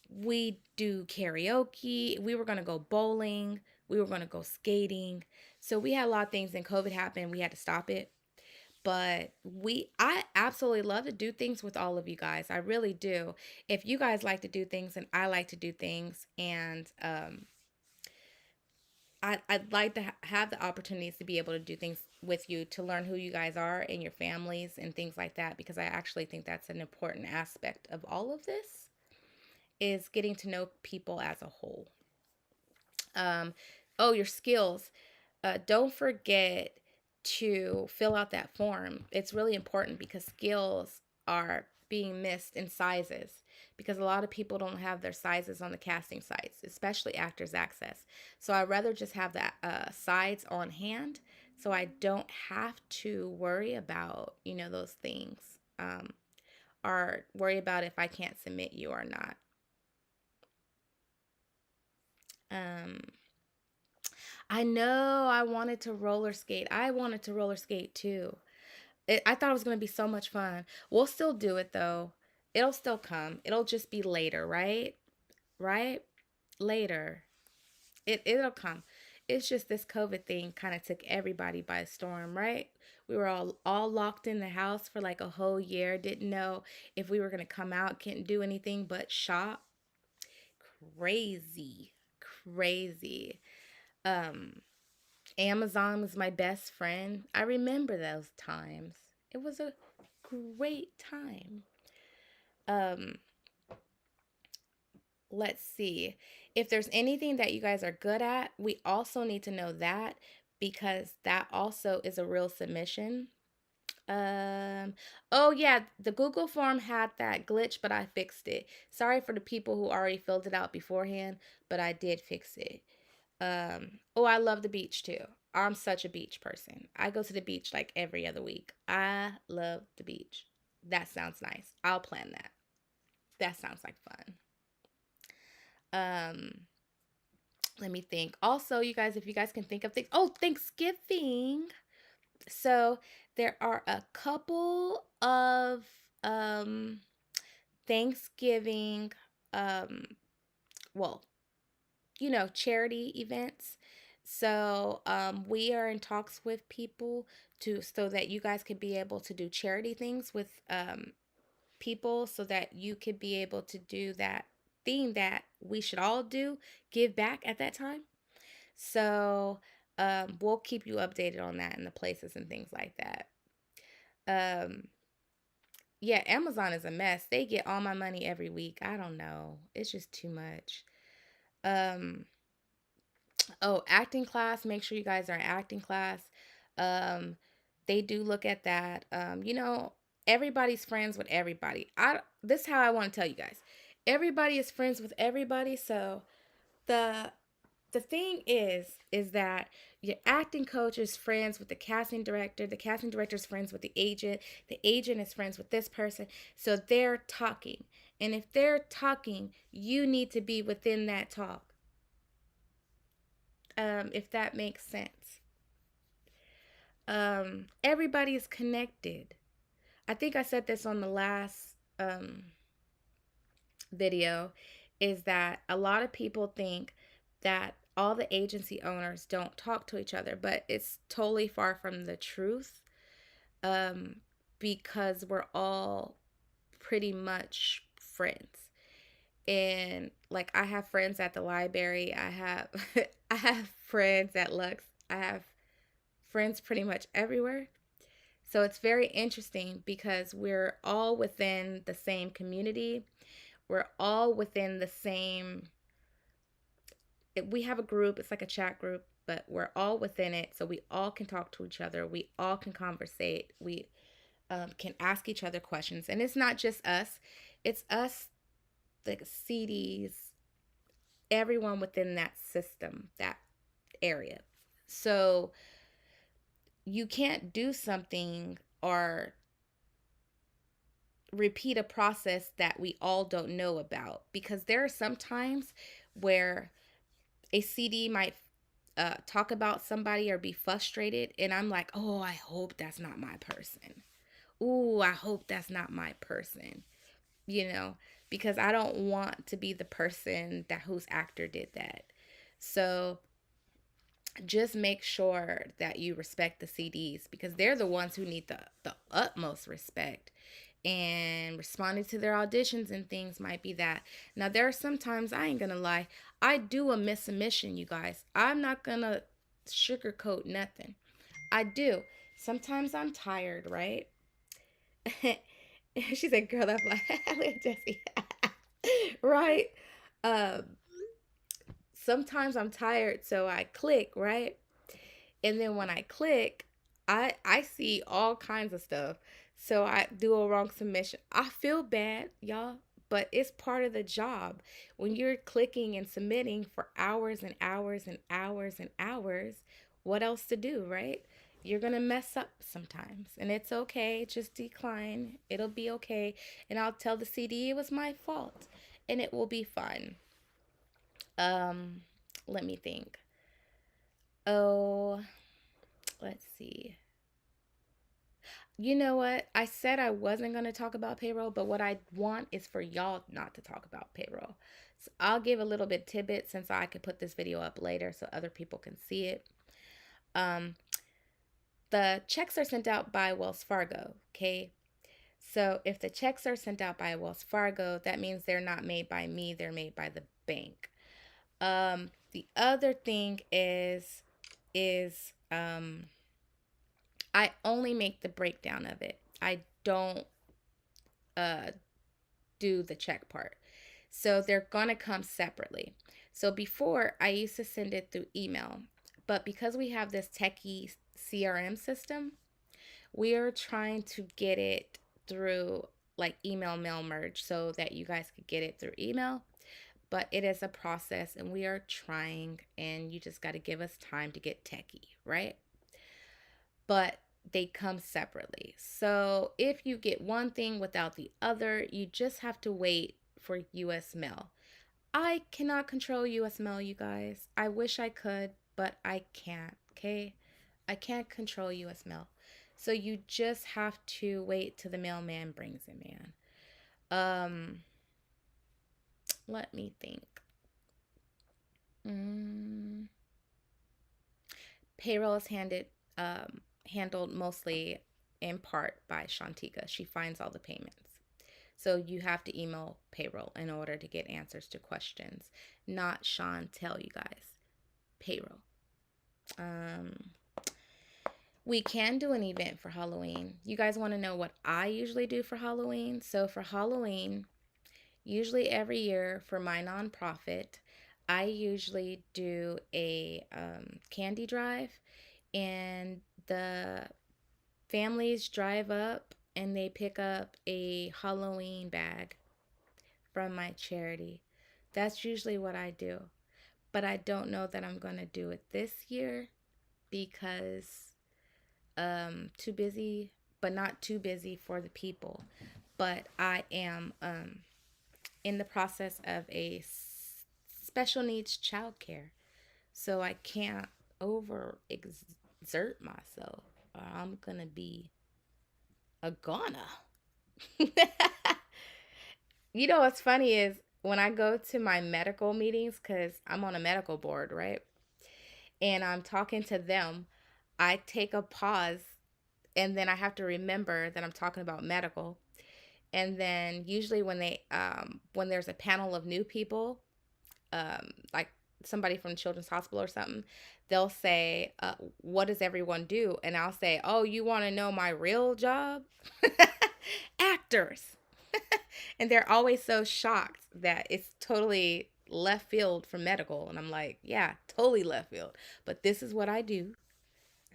we do karaoke. We were gonna go bowling. We were gonna go skating. So we had a lot of things. Then COVID happened. We had to stop it. But I absolutely love to do things with all of you guys. I really do. If you guys like to do things and I like to do things, and I'd like to have the opportunities to be able to do things with you, to learn who you guys are and your families and things like that, because I actually think that's an important aspect of all of this, is getting to know people as a whole. Um, oh, your skills. Don't forget to fill out that form. It's really important because skills are being missed in sizes, because a lot of people don't have their sizes on the casting sites, especially Actors Access. So I'd rather just have that sides on hand so I don't have to worry about, those things, or worry about if I can't submit you or not. Um, I know I wanted to roller skate. I wanted to roller skate too. I thought it was going to be so much fun. We'll still do it though. It'll still come. It'll just be later, right? Right? Later. It'll come. It's just this COVID thing kind of took everybody by storm, right? We were all locked in the house for like a whole year. Didn't know if we were going to come out, couldn't do anything but shop. Crazy. Crazy. Um Amazon was my best friend. I remember those times. It was a great time. Um, let's see. If there's anything that you guys are good at, we also need to know that, because that also is a real submission. Um, oh yeah, the Google form had that glitch, but I fixed it. Sorry for the people who already filled it out beforehand, but I did fix it. Oh, I love the beach too. I'm such a beach person. I go to the beach like every other week. I love the beach. That sounds nice. I'll plan that. That sounds like fun. Um, Let me think. Also, you guys, if you guys can think of things. Oh, Thanksgiving. So there are a couple of Thanksgiving um well, charity events. So we are in talks with people to so that you guys could be able to do charity things with people, so that you could be able to do that thing that we should all do, give back at that time. So we'll keep you updated on that and the places and things like that. Um, yeah, Amazon is a mess. They get all my money every week. I don't know. It's just too much. Um, oh, acting class. Make sure you guys are in acting class. Um, they do look at that. Everybody's friends with everybody. This is how I want to tell you guys. Everybody is friends with everybody. So the the thing is that your acting coach is friends with the casting director is friends with the agent is friends with this person, so they're talking, and if they're talking, you need to be within that talk, if that makes sense. Everybody is connected. I think I said this on the last video, is that a lot of people think that all the agency owners don't talk to each other, but it's totally far from the truth, um, because we're all pretty much friends. And like, I have friends at the library. I have I have friends at Lux. I have friends pretty much everywhere. So it's very interesting because we're all within the same community. We're all within the same, we have a group, it's like a chat group, but we're all within it, so we all can talk to each other, we all can conversate, we can ask each other questions, and it's not just us, it's us, the CDs, everyone within that system, that area. So you can't do something or repeat a process that we all don't know about, because there are some times where a CD might talk about somebody or be frustrated, and I'm like, oh, I hope that's not my person. Ooh, I hope that's not my person. You know, because I don't want to be the person that whose actor did that. So just make sure that you respect the CDs, because they're the ones who need the utmost respect. And responding to their auditions and things might be that. Now, there are sometimes, I ain't gonna lie, I do a miss submission, you guys. I'm not gonna sugarcoat nothing. I do. Sometimes I'm tired, right? She said, girl, that's like, Jesse. Right? Um, Sometimes I'm tired, so I click, right? And then when I click, I see all kinds of stuff. So I do a wrong submission. I feel bad, y'all, but it's part of the job. When you're clicking and submitting for hours and hours and hours and hours, what else to do, right? You're going to mess up sometimes, and it's okay. Just decline. It'll be okay. And I'll tell the CD it was my fault, and it will be fun. Um, Let me think. Oh, let's see. You know what? I said I wasn't going to talk about payroll, but what I want is for y'all not to talk about payroll. So I'll give a little bit tidbit since I could put this video up later so other people can see it. Um, the checks are sent out by Wells Fargo, okay? So if the checks are sent out by Wells Fargo, that means they're not made by me, they're made by the bank. The other thing is I only make the breakdown of it. I don't uh do the check part. So they're gonna come separately. So before, I used to send it through email, but because we have this techie CRM system, we are trying to get it through like email mail merge so that you guys could get it through email. But it is a process, and we are trying, and you just got to give us time to get techie, right? But they come separately. So if you get one thing without the other, you just have to wait for US mail. I cannot control US mail, you guys. I wish I could, but I can't, okay? I can't control US mail. So you just have to wait till the mailman brings it, man. Let me think. Mm, Payroll is handed handled mostly in part by Shantika. She finds all the payments. So you have to email payroll in order to get answers to questions. Not Sean tell you guys. Payroll. Um, we can do an event for Halloween. You guys want to know what I usually do for Halloween? So for Halloween, usually every year for my nonprofit, I usually do a candy drive, and the families drive up and they pick up a Halloween bag from my charity. That's usually what I do. But I don't know that I'm going to do it this year because too busy, but not too busy for the people. But I am in the process of a special needs childcare. So I can't over exert myself or I'm going to be a goner. You know what's funny is when I go to my medical meetings, because I'm on a medical board, right? And I'm talking to them, I take a pause and then I have to remember that I'm talking about medical. And then usually when there's a panel of new people, like somebody from Children's Hospital or something, they'll say, "What does everyone do?" And I'll say, "Oh, you want to know my real job?" Actors. And they're always so shocked that it's totally left field from medical. And I'm like, yeah, totally left field. But this is what I do.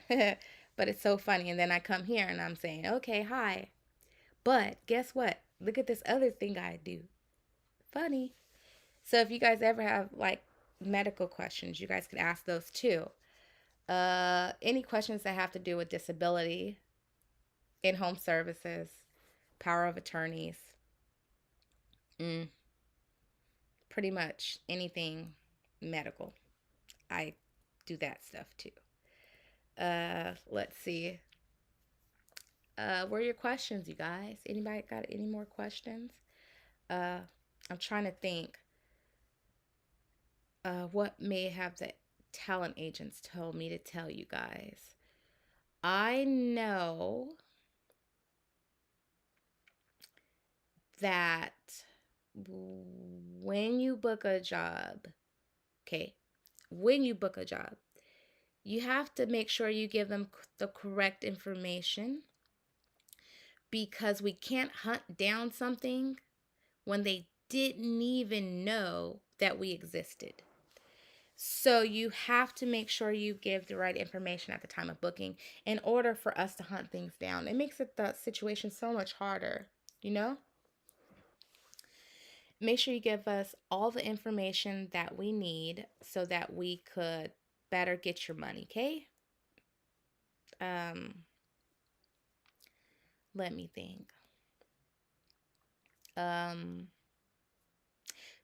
But it's so funny. And then I come here and I'm saying, okay, hi. But guess what? Look at this other thing I do. Funny. So if you guys ever have like medical questions, you guys could ask those too. Any questions that have to do with disability, in home services, power of attorneys, mm, pretty much anything medical. I do that stuff too. Let's see. What are your questions, you guys? Anybody got any more questions? Uh, I'm trying to think. What may have the talent agents told me to tell you guys? I know that when you book a job, okay, when you book a job, you have to make sure you give them the correct information because we can't hunt down something when they didn't even know that we existed. So you have to make sure you give the right information at the time of booking in order for us to hunt things down. It makes the situation so much harder, you know? Make sure you give us all the information that we need so that we could better get your money, okay? Um, let me think. Um,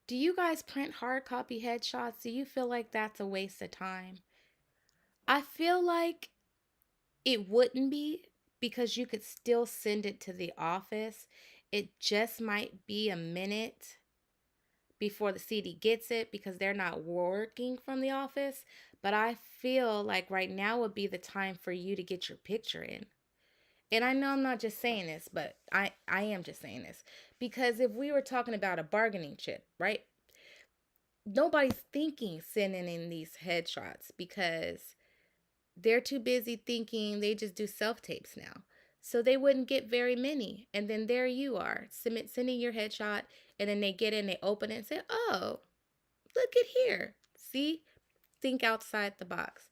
do you guys print hard copy headshots? Do you feel like that's a waste of time? I feel like it wouldn't be because you could still send it to the office. It just might be a minute before the CD gets it because they're not working from the office. But I feel like right now would be the time for you to get your picture in. And I know I'm not just saying this, but I am just saying this. Because if we were talking about a bargaining chip, right? Nobody's thinking sending in these headshots because they're too busy thinking they just do self tapes now. So they wouldn't get very many. And then there you are, sending your headshot, and then they get in, they open it and say, oh, look at here. See? Think outside the box.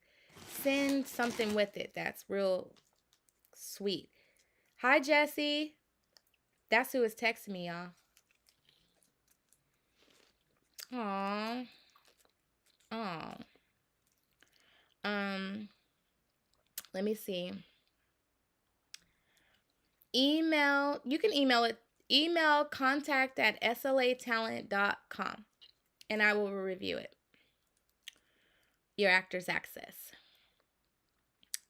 Send something with it that's real sweet. Hi, Jesse. That's who is texting me, y'all. Aww. Aw. Um, let me see. Email, you can email it, email contact@slatalent.com and I will review it. Your actor's access.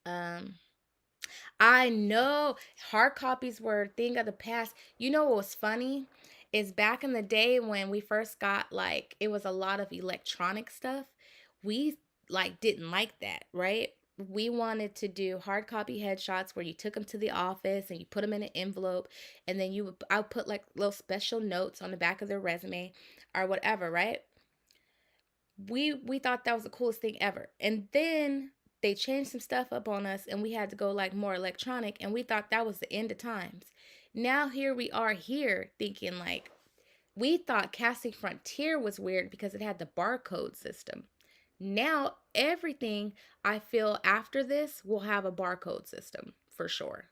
Um, I know hard copies were a thing of the past. You know what was funny? Is back in the day when we first got like it was a lot of electronic stuff. We like didn't like that, right? we wanted to do hard copy headshots where you took them to the office and you put them in an envelope, and then I would put like little special notes on the back of their resume or whatever, right? We thought that was the coolest thing ever. And then they changed some stuff up on us and we had to go like more electronic, and we thought that was the end of times. Now here we are here thinking like, we thought Casting Frontier was weird because it had the barcode system. Now everything I feel after this will have a barcode system for sure.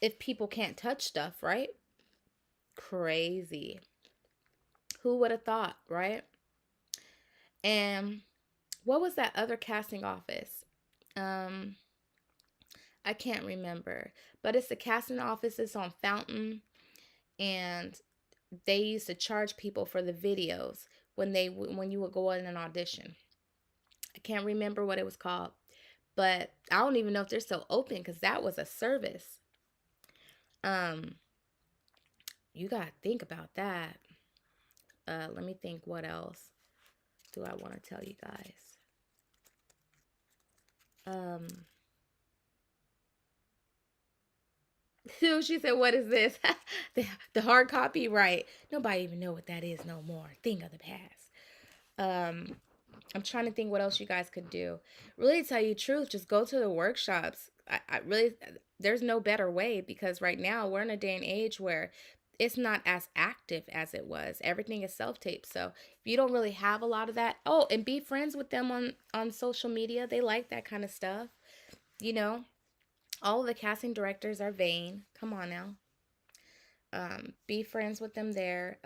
If people can't touch stuff, right? Crazy. Who would have thought, right? And what was that other casting office? Um, I can't remember, but it's a casting office. It's on Fountain, and they used to charge people for the videos when you would go in an audition. I can't remember what it was called, but I don't even know if they're still open because that was a service. Um, you gotta think about that. Let me think. What else do I want to tell you guys? Um, she said, "What is this? the hard copy, right? Nobody even know what that is no more. Thing of the past." Um, I'm trying to think what else you guys could do. Really, to tell you the truth, just go to the workshops. I really, there's no better way because right now we're in a day and age where it's not as active as it was. Everything is self tape. So if you don't really have a lot of that, oh, and be friends with them on social media. They like that kind of stuff. You know, all of the casting directors are vain. Come on now. Be friends with them there.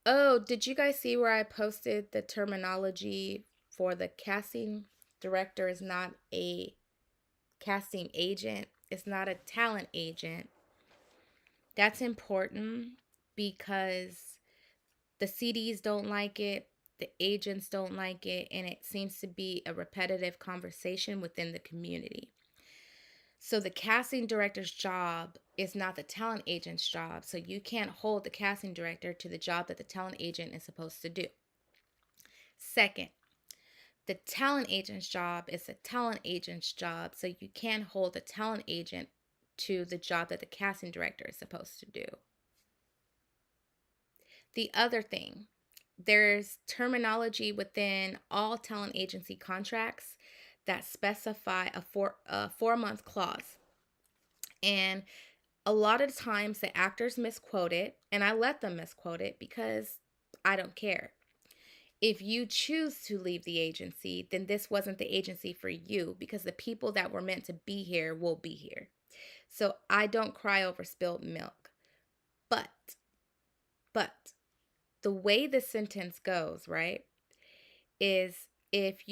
Oh, did you guys see where I posted the terminology for the casting director is not a casting agent? It's not a talent agent. That's important because the CDs don't like it, the agents don't like it, and it seems to be a repetitive conversation within the community. So the casting director's job is not the talent agent's job. So you can't hold the casting director to the job that the talent agent is supposed to do. Second, the talent agent's job is the talent agent's job. So you can't hold the talent agent to the job that the casting director is supposed to do. The other thing, there's terminology within all talent agency contracts that specify a 4 month clause. And a lot of times the actors misquote it, and I let them misquote it because I don't care. If you choose to leave the agency, then this wasn't the agency for you because the people that were meant to be here will be here. So I don't cry over spilled milk. But, but the way the sentence goes, right, is if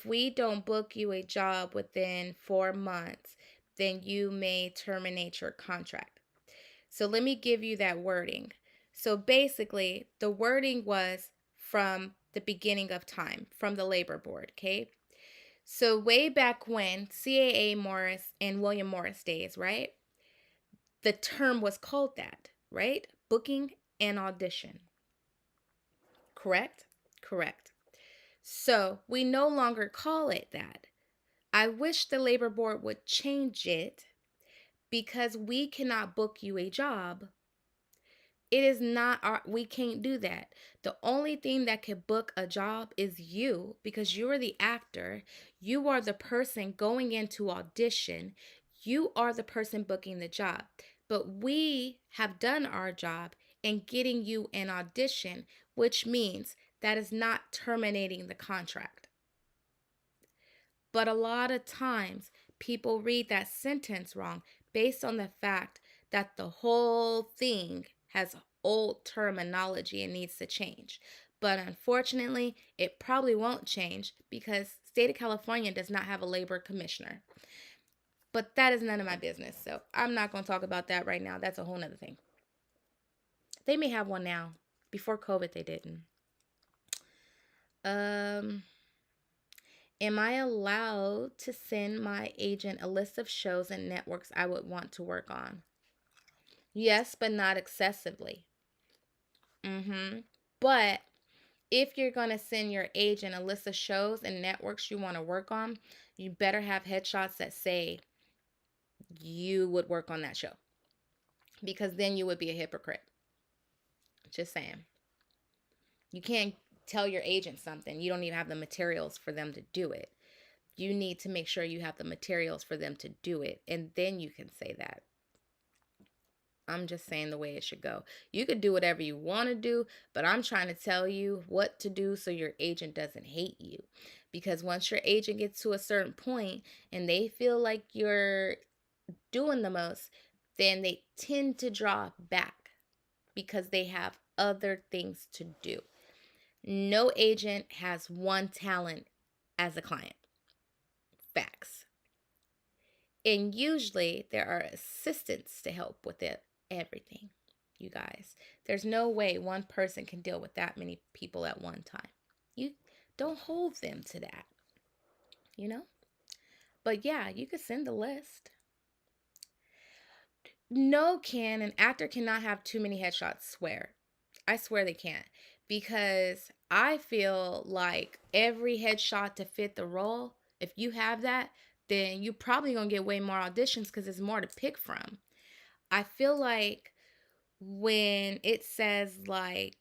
we don't book you a job within 4 months, then you may terminate your contract. So let me give you that wording. So basically, the wording was from the beginning of time, from the labor board, okay? So way back when, CAA Morris and William Morris days, right? The term was called that, right? Booking and audition. Correct? Correct. So we no longer call it that. I wish the labor board would change it because we cannot book you a job. It is not our, we can't do that. The only thing that could book a job is you because you're the actor. You are the person going into audition. You are the person booking the job. But we have done our job in getting you an audition, which means that is not terminating the contract. But a lot of times people read that sentence wrong based on the fact that the whole thing has old terminology and needs to change. But unfortunately, it probably won't change because state of California does not have a labor commissioner. But that is none of my business. So I'm not going to talk about that right now. That's a whole nother thing. They may have one now. Before COVID, they didn't. Am I allowed to send my agent a list of shows and networks I would want to work on? Yes, but not excessively. But if you're going to send your agent a list of shows and networks you want to work on, you better have headshots that say you would work on that show, because then you would be a hypocrite. Just saying. You can't tell your agent something. You don't even have the materials for them to do it. You need to make sure you have the materials for them to do it, and then you can say that. I'm just saying the way it should go. You could do whatever you want to do, but I'm trying to tell you what to do so your agent doesn't hate you. Because once your agent gets to a certain point and they feel like you're doing the most, then they tend to draw back because they have other things to do. No agent has one talent as a client. Facts. And usually there are assistants to help with it, everything, you guys. There's no way one person can deal with that many people at one time. You don't hold them to that, you know? But yeah, you could send a list. No, an actor cannot have too many headshots, swear. I swear they can't. Because I feel like every headshot to fit the role, if you have that, then you're probably going to get way more auditions because there's more to pick from. I feel like when it says like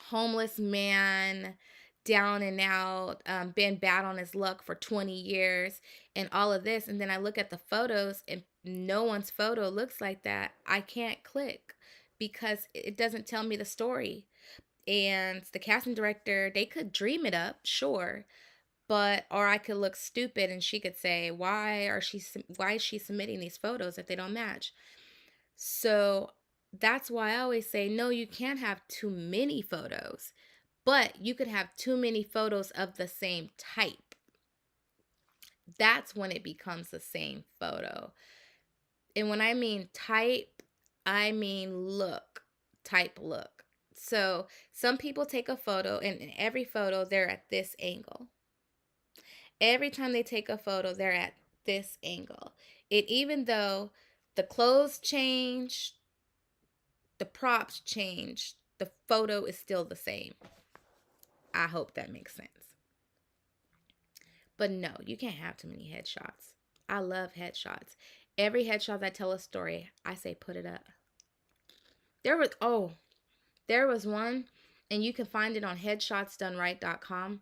homeless man, down and out, been bad on his luck for 20 years and all of this, and then I look at the photos and no one's photo looks like that, I can't click because it doesn't tell me the story. And the casting director, they could dream it up, sure, but or I could look stupid and she could say, why is she submitting these photos if they don't match? So that's why I always say, no, you can't have too many photos, but you could have too many photos of the same type. That's when it becomes the same photo. And when I mean type, I mean type look. So some people take a photo, and in every photo, they're at this angle. Every time they take a photo, they're at this angle. Even though the clothes change, the props change, the photo is still the same. I hope that makes sense. But no, you can't have too many headshots. I love headshots. Every headshot that tell a story, I say put it up. There was one, and you can find it on headshotsdoneright.com,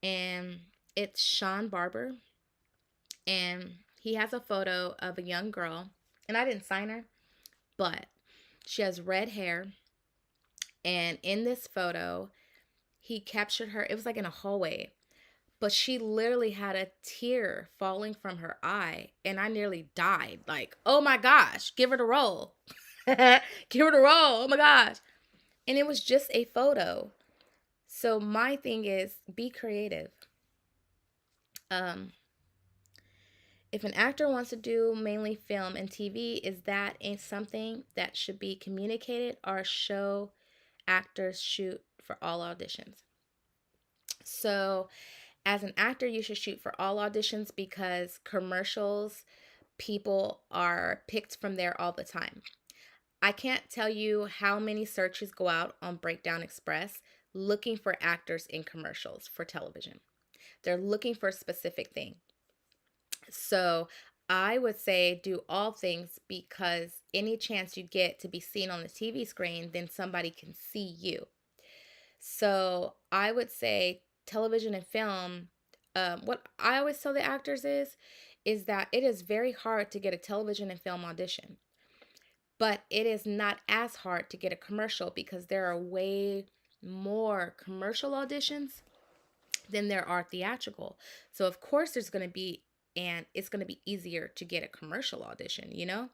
and it's Sean Barber, and he has a photo of a young girl, and I didn't sign her, but she has red hair, and in this photo, he captured her. It was like in a hallway, but she literally had a tear falling from her eye, and I nearly died. Like, oh my gosh, give her the role. Give her the role. Oh my gosh. And it was just a photo. So my thing is, be creative. If an actor wants to do mainly film and TV, is that something that should be communicated, or show actors shoot for all auditions? So as an actor, you should shoot for all auditions because commercials, people are picked from there all the time. I can't tell you how many searches go out on Breakdown Express looking for actors in commercials for television. They're looking for a specific thing. So I would say do all things, because any chance you get to be seen on the TV screen, then somebody can see you. So I would say television and film. What I always tell the actors is that it is very hard to get a television and film audition, but it is not as hard to get a commercial because there are way more commercial auditions than there are theatrical. So of course there's going to be, and it's going to be easier to get a commercial audition, you know?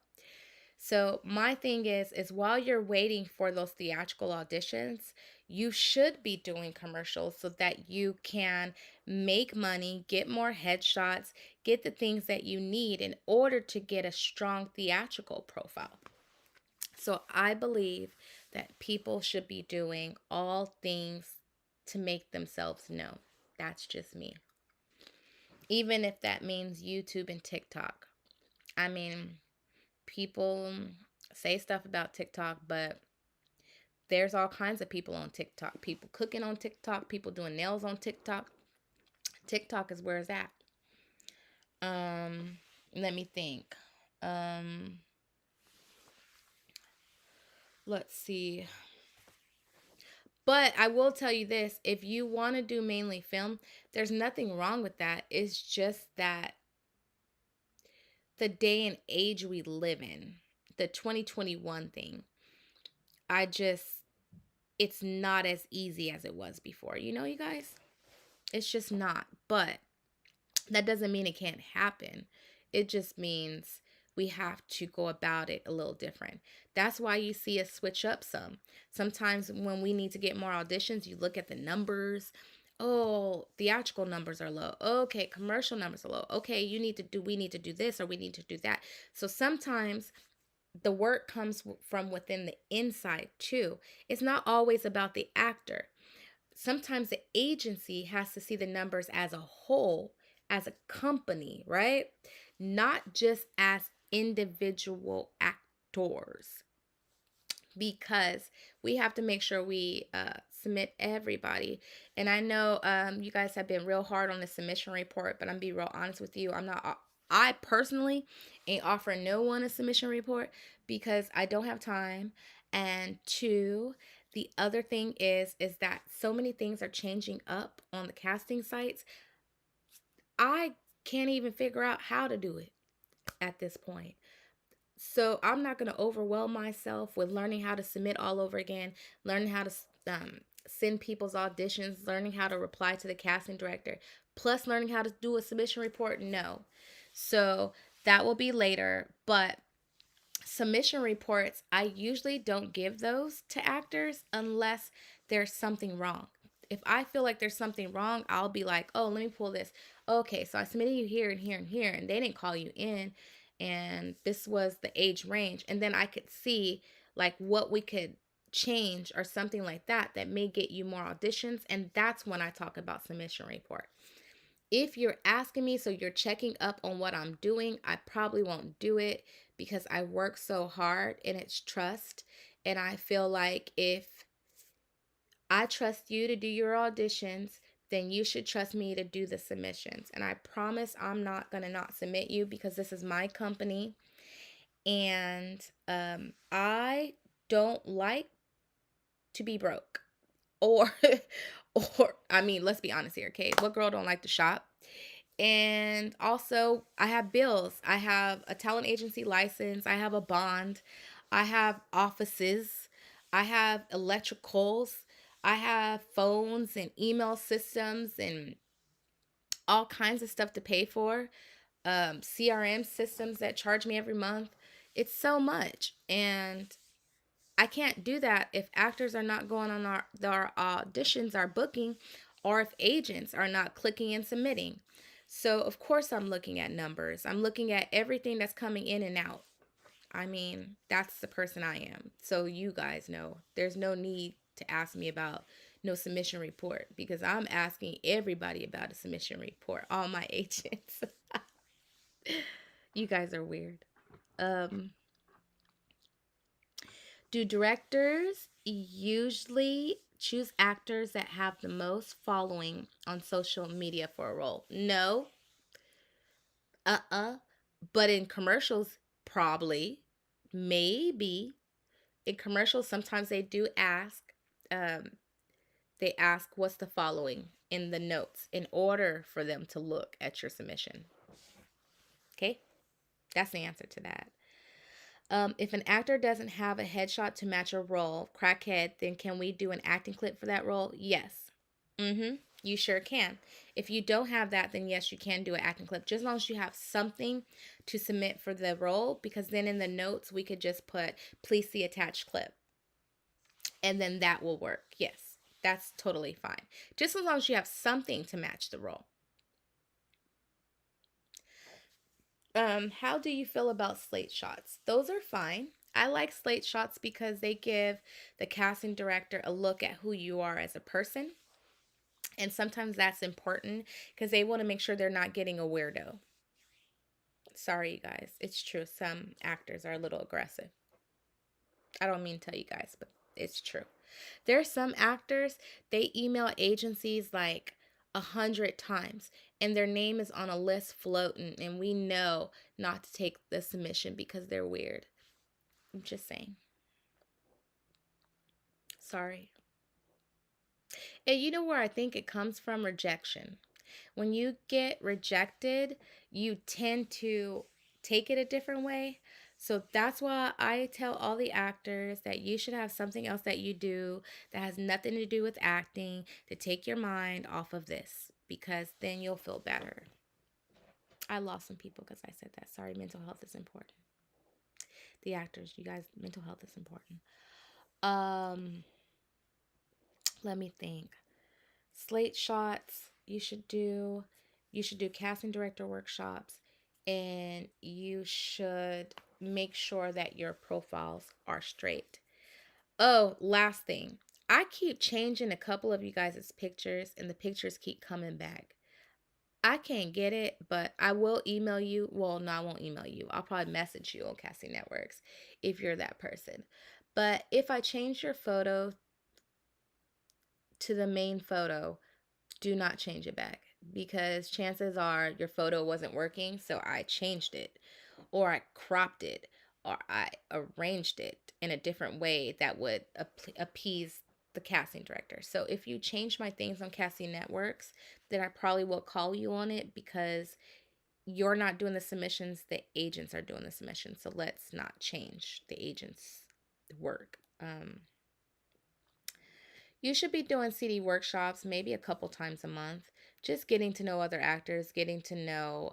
So my thing is while you're waiting for those theatrical auditions, you should be doing commercials so that you can make money, get more headshots, get the things that you need in order to get a strong theatrical profile. So I believe that people should be doing all things to make themselves known. That's just me. Even if that means YouTube and TikTok. I mean, people say stuff about TikTok, but There's all kinds of people on TikTok. People cooking on TikTok, people doing nails on TikTok. TikTok is where it's at. Um, Let me think. Um, let's see. But I will tell you this, if you want to do mainly film, there's nothing wrong with that. It's just that the day and age we live in, the 2021 thing, I just, it's not as easy as it was before. You guys? It's just not. But that doesn't mean it can't happen. It just means we have to go about it a little different. That's why you see us switch up some. Sometimes when we need to get more auditions, you look at the numbers. Oh, theatrical numbers are low. Okay, commercial numbers are low. Okay, we need to do this or we need to do that. So sometimes the work comes from within the inside too. It's not always about the actor. Sometimes the agency has to see the numbers as a whole, as a company, right? Not just as individual actors, because we have to make sure we submit everybody. And I know you guys have been real hard on the submission report, but I'm be real honest with you. I personally ain't offering no one a submission report because I don't have time. And two, the other thing is that so many things are changing up on the casting sites. I can't even figure out how to do it at this point. So I'm not going to overwhelm myself with learning how to submit all over again, learning how to send people's auditions, learning how to reply to the casting director, plus learning how to do a submission report. No. So that will be later. But submission reports, I usually don't give those to actors unless there's something wrong. If I feel like there's something wrong, I'll be like, oh, let me pull this. Okay, so I submitted you here and here and here, and they didn't call you in, and this was the age range. And then I could see like what we could change or something like that may get you more auditions. And that's when I talk about submission report. If you're asking me, so you're checking up on what I'm doing, I probably won't do it because I work so hard and it's trust. And I feel like if I trust you to do your auditions, then you should trust me to do the submissions. And I promise I'm not going to not submit you because this is my company. And I don't like to be broke. Or, or I mean, let's be honest here, okay? What girl don't like to shop? And also, I have bills. I have a talent agency license. I have a bond. I have offices. I have electricals. I have phones and email systems and all kinds of stuff to pay for. CRM systems that charge me every month. It's so much. And I can't do that if actors are not going on our auditions, our booking, or if agents are not clicking and submitting. So, of course, I'm looking at numbers. I'm looking at everything that's coming in and out. I mean, that's the person I am. So, you guys know there's no need to ask me about no submission report because I'm asking everybody about a submission report, all my agents. You guys are weird. Um, Do directors usually choose actors that have the most following on social media for a role? No. But in commercials, probably. Maybe. In commercials, sometimes they do ask. Um, they ask what's the following in the notes in order for them to look at your submission. Okay? That's the answer to that. If an actor doesn't have a headshot to match a role, crackhead, then can we do an acting clip for that role? Yes. You sure can. If you don't have that, then yes, you can do an acting clip. Just as long as you have something to submit for the role, because then in the notes we could just put, please see attached clip. And then that will work. Yes, that's totally fine. Just as long as you have something to match the role. How do you feel about slate shots? Those are fine. I like slate shots because they give the casting director a look at who you are as a person. And sometimes that's important because they want to make sure they're not getting a weirdo. Sorry, you guys. It's true. Some actors are a little aggressive. I don't mean to tell you guys, but it's true. There's some actors, they email agencies like 100 times, and their name is on a list floating, and we know not to take the submission because they're weird. I'm just saying. Sorry. And you know where I think it comes from? Rejection. When you get rejected, you tend to take it a different way. So that's why I tell all the actors that you should have something else that you do that has nothing to do with acting to take your mind off of this, because then you'll feel better. I lost some people because I said that. Sorry, mental health is important. The actors, you guys, mental health is important. Um, Let me think. Slate shots, you should do casting director workshops, and you should make sure that your profiles are straight. Oh, last thing. I keep changing a couple of you guys' pictures, and the pictures keep coming back. I can't get it, but I will email you. Well, no, I won't email you. I'll probably message you on Casting Networks if you're that person. But if I change your photo to the main photo, do not change it back, because chances are your photo wasn't working, so I changed it, or I cropped it, or I arranged it in a different way that would appease the casting director. So if you change my things on Casting Networks, then I probably will call you on it, because you're not doing the submissions, the agents are doing the submissions. So let's not change the agents' work. You should be doing CD workshops maybe a couple times a month, just getting to know other actors, getting to know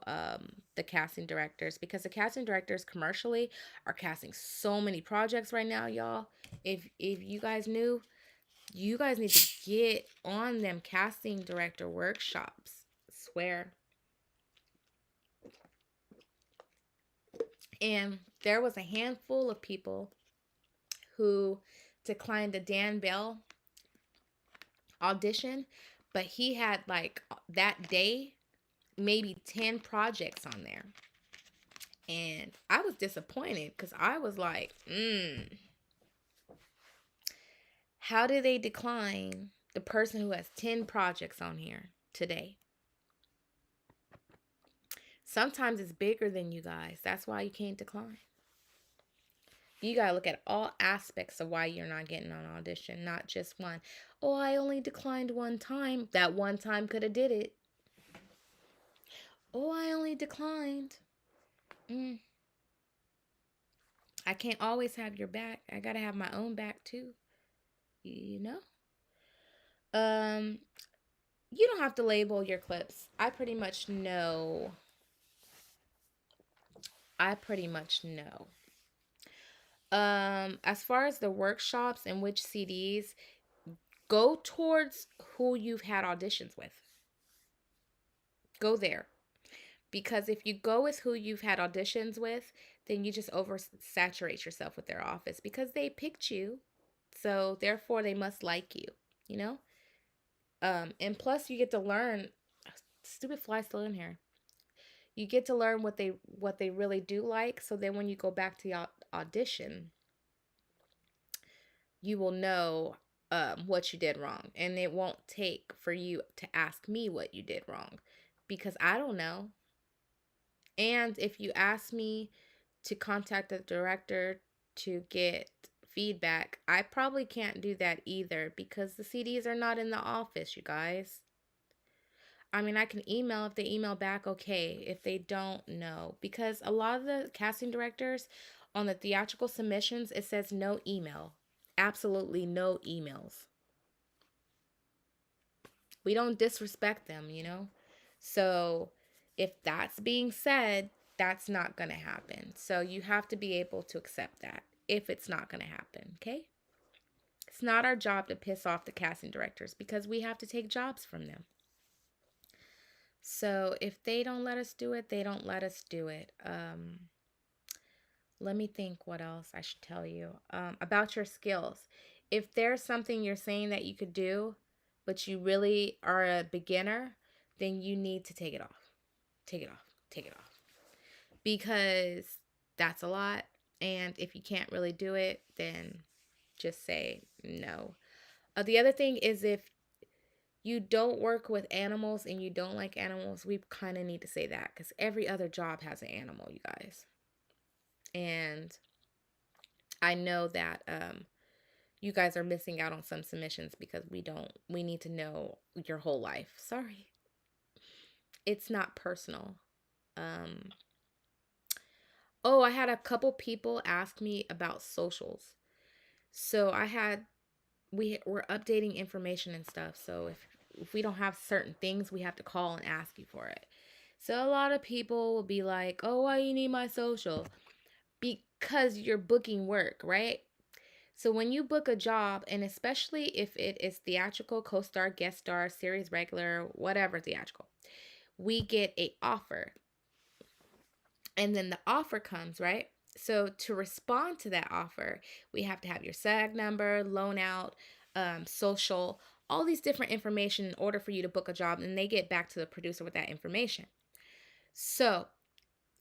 the casting directors, because the casting directors commercially are casting so many projects right now, y'all. If you guys knew, you guys need to get on them casting director workshops. I swear. And there was a handful of people who declined the Dan Bell audition, but he had like that day maybe 10 projects on there. And I was disappointed because I was like, how did they decline the person who has 10 projects on here today? Sometimes it's bigger than you guys. That's why you can't decline. You got to look at all aspects of why you're not getting on audition, not just one. Oh, I only declined one time. That one time could have did it. Oh, I only declined. I can't always have your back. I got to have my own back too. You know? Um you don't have to label your clips. I pretty much know. As far as the workshops and which CDs, go towards who you've had auditions with. Go there. Because if you go with who you've had auditions with, then you just oversaturate yourself with their office, because they picked you. So therefore they must like you, you know? And plus you get to learn. Stupid fly still in here. You get to learn what they really do like, so then when you go back to your audition, you will know what you did wrong, and it won't take for you to ask me what you did wrong, because I don't know. And if you ask me to contact the director to get feedback, I probably can't do that either, because the CDs are not in the office, you guys. I mean, I can email. If they email back, okay. If they don't, no. Because a lot of the casting directors on the theatrical submissions, it says no email. Absolutely no emails. We don't disrespect them, you know? So if that's being said, that's not going to happen. So you have to be able to accept that if it's not going to happen, okay? It's not our job to piss off the casting directors, because we have to take jobs from them. So if they don't let us do it, they don't let us do it. Let me think what else I should tell you about your skills. If there's something you're saying that you could do, but you really are a beginner, then you need to take it off. Take it off. Take it off. Because that's a lot. And if you can't really do it, then just say no. The other thing is, if you don't work with animals and you don't like animals, we kind of need to say that, because every other job has an animal, you guys. And I know that you guys are missing out on some submissions because we need to know your whole life. Sorry. It's not personal. Um, oh, I had a couple people ask me about socials. So we're updating information and stuff. So if we don't have certain things, we have to call and ask you for it. So a lot of people will be like, "Oh, why you need my social?" Because you're booking work, right? So when you book a job, and especially if it is theatrical, co-star, guest star, series regular, whatever theatrical, we get a offer. And then the offer comes, right? So to respond to that offer, we have to have your SAG number, loan out, social, all these different information in order for you to book a job, and they get back to the producer with that information. So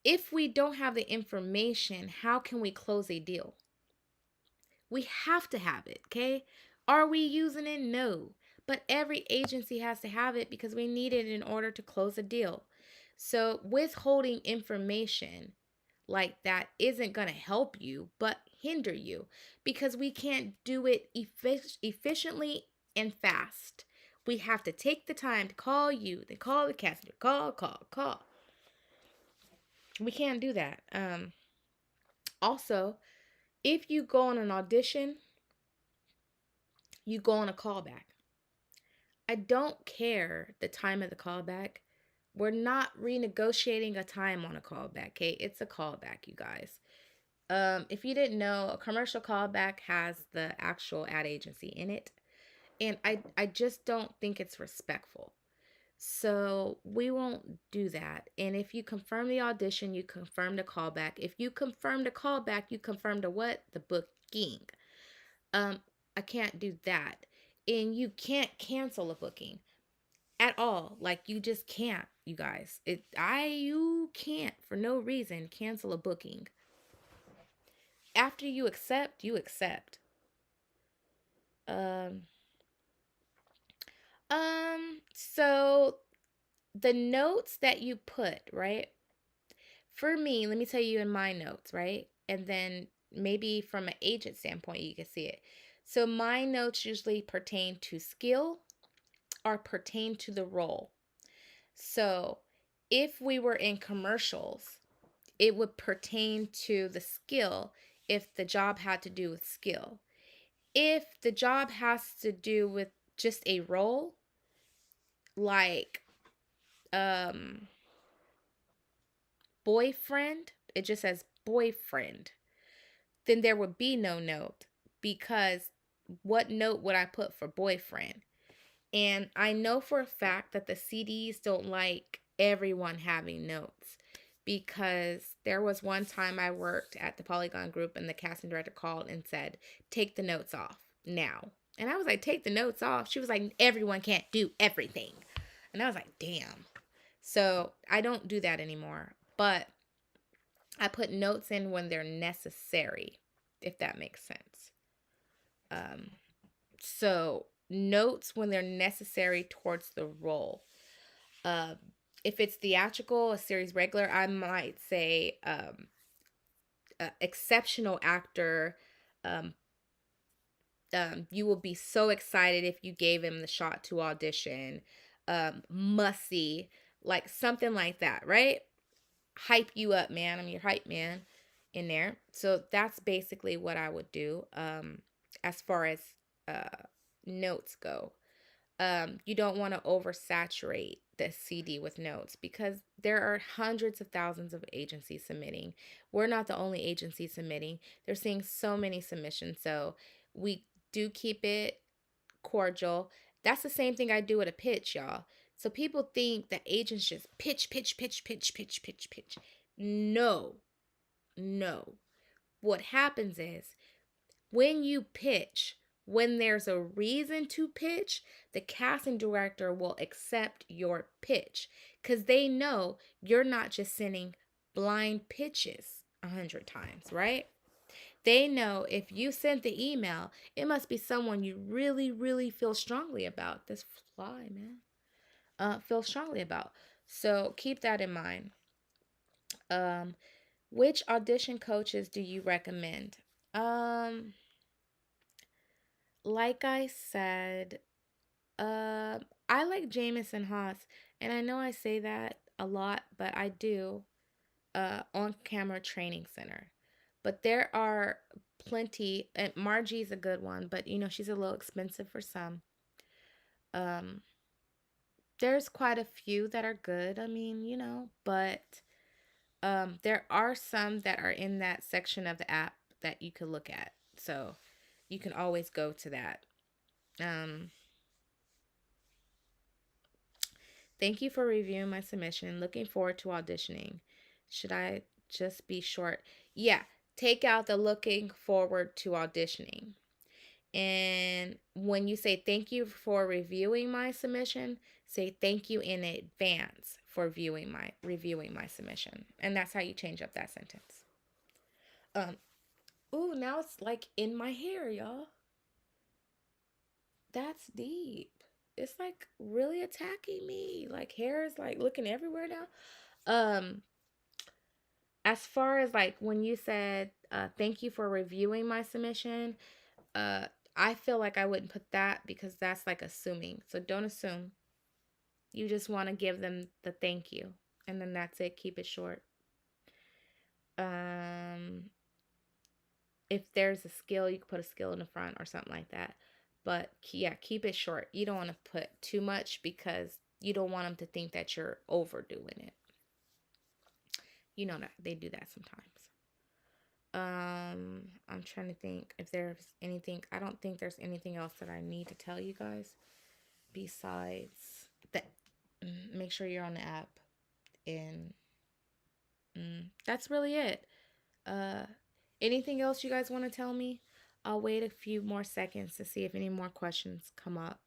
if we don't have the information, how can we close a deal? We have to have it, okay? Are we using it? No. But every agency has to have it because we need it in order to close a deal. So withholding information like that isn't going to help you, but hinder you, because we can't do it efficiently and fast. We have to take the time to call you, then call the caster, call. We can't do that. Also, if you go on an audition, you go on a callback. I don't care the time of the callback. We're not renegotiating a time on a callback, okay? It's a callback, you guys. If you didn't know, a commercial callback has the actual ad agency in it. And I just don't think it's respectful. So we won't do that. And if you confirm the audition, you confirm the callback. If you confirm the callback, you confirm the what? The booking. Um, I can't do that. And you can't cancel a booking at all. Like, you just can't, you guys. You can't for no reason cancel a booking. After you accept, you accept. Um so the notes that you put, right? For me, let me tell you in my notes, right? And then maybe from an agent standpoint, you can see it. So my notes usually pertain to skill or pertain to the role. So if we were in commercials, it would pertain to the skill if the job had to do with skill. If the job has to do with just a role, like um boyfriend, it just says boyfriend, then there would be no note, because what note would I put for boyfriend? And I know for a fact that the CDs don't like everyone having notes, because there was one time I worked at the Polygon group and the casting director called and said, "Take the notes off now." And I was like, "Take the notes off?" She was like, "Everyone can't do everything." And I was like, "Damn." So I don't do that anymore. But I put notes in when they're necessary, if that makes sense. Um, so notes when they're necessary towards the role. Um, if it's theatrical, a series regular, I might say exceptional actor. Um, you will be so excited if you gave him the shot to audition. Must see, like something like that, right? Hype you up, man. I'm your hype man in there. So that's basically what I would do as far as uh, notes go. You don't want to oversaturate the CD with notes, because there are hundreds of thousands of agencies submitting. We're not the only agency submitting. They're seeing so many submissions. So we do keep it cordial. That's the same thing I do at a pitch, y'all. So people think that agents just pitch. No, no. What happens is, when you pitch, when there's a reason to pitch, the casting director will accept your pitch, because they know you're not just sending blind pitches 100 times, right? They know if you sent the email, it must be someone you really, really feel strongly about. This fly, man. Feel strongly about. So keep that in mind. Um, which audition coaches do you recommend? Um, like I said, I like Jamison Haas, and I know I say that a lot, but I do. On camera training center. But there are plenty, and Margie's a good one, but she's a little expensive for some. Um, there's quite a few that are good. I mean, but there are some that are in that section of the app that you could look at. So you can always go to that. Um, Thank you for reviewing my submission. Looking forward to auditioning. Should I just be short? Yeah, take out the looking forward to auditioning. And when you say thank you for reviewing my submission, say thank you in advance for reviewing my submission. And that's how you change up that sentence. Um, ooh, now it's like in my hair, y'all. That's deep. It's like really attacking me. Like hair is like looking everywhere now. Um, as far as like when you said thank you for reviewing my submission, uh I feel like I wouldn't put that because that's like assuming. So don't assume. You just want to give them the thank you, and then that's it. Keep it short. Um if there's a skill, you could put a skill in the front or something like that. But yeah, keep it short. You don't want to put too much because you don't want them to think that you're overdoing it. You know that they do that sometimes. I'm trying to think if there's anything. I don't think there's anything else that I need to tell you guys besides that. Make sure you're on the app, and that's really it. Uh, Anything else you guys want to tell me? I'll wait a few more seconds to see if any more questions come up,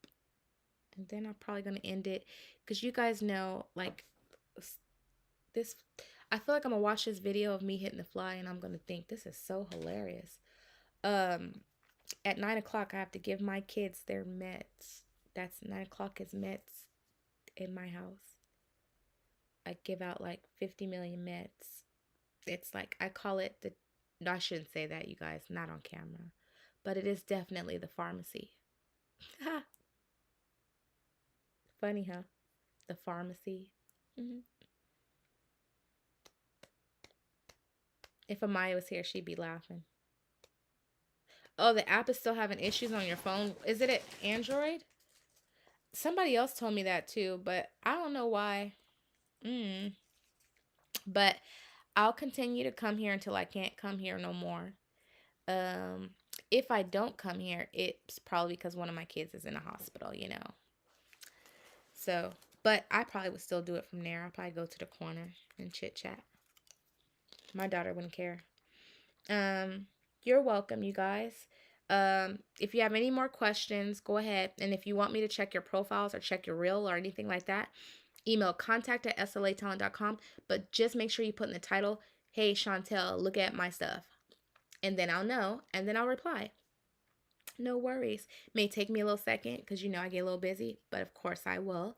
and then I'm probably gonna end it because you guys know, like this. I feel like I'm gonna watch this video of me hitting the fly, and I'm gonna think this is so hilarious. Um, at 9 o'clock, I have to give my kids their meds. That's 9 o'clock is meds in my house. I give out like 50 million meds. It's like, I call it the, no, I shouldn't say that, you guys, not on camera, but it is definitely the pharmacy. Funny, huh? The pharmacy. Mm-hmm. If Amaya was here, she'd be laughing. Oh, the app is still having issues on your phone. Is it an Android? Somebody else told me that too, but I don't know why. But I'll continue to come here until I can't come here no more. Um, if I don't come here, it's probably because one of my kids is in a hospital. So, but I probably would still do it from there. I'll probably go to the corner and chit chat. My daughter wouldn't care. You're welcome, you guys. If you have any more questions, go ahead. And if you want me to check your profiles or check your reel or anything like that, email contact@slatalent.com. But just make sure you put in the title, hey, Chantel, look at my stuff. And then I'll know, and then I'll reply. No worries. May take me a little second because I get a little busy, but of course I will.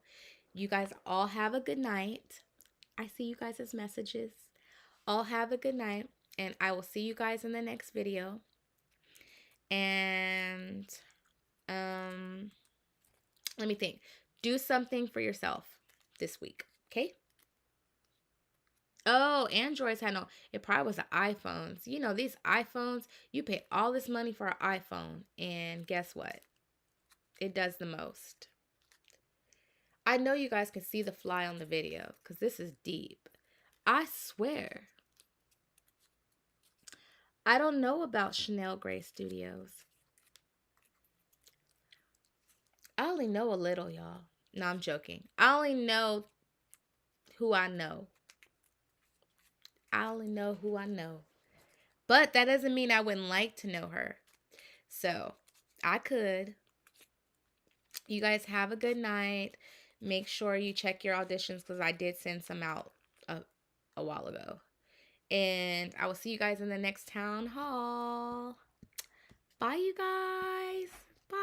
You guys all have a good night. I see you guys' messages. All have a good night, and I will see you guys in the next video. And let me think. Do something for yourself this week, okay? Oh, Androids had no. It probably was the iPhones. These iPhones, you pay all this money for an iPhone, and guess what? It does the most. I know you guys can see the fly on the video because this is deep. I swear. I don't know about Chanel Gray Studios. I only know a little, y'all. No, I'm joking. I only know who I know. I only know who I know. But that doesn't mean I wouldn't like to know her. So, I could. You guys have a good night. Make sure you check your auditions because I did send some out a while ago. And I will see you guys in the next town hall. Bye, you guys. Bye.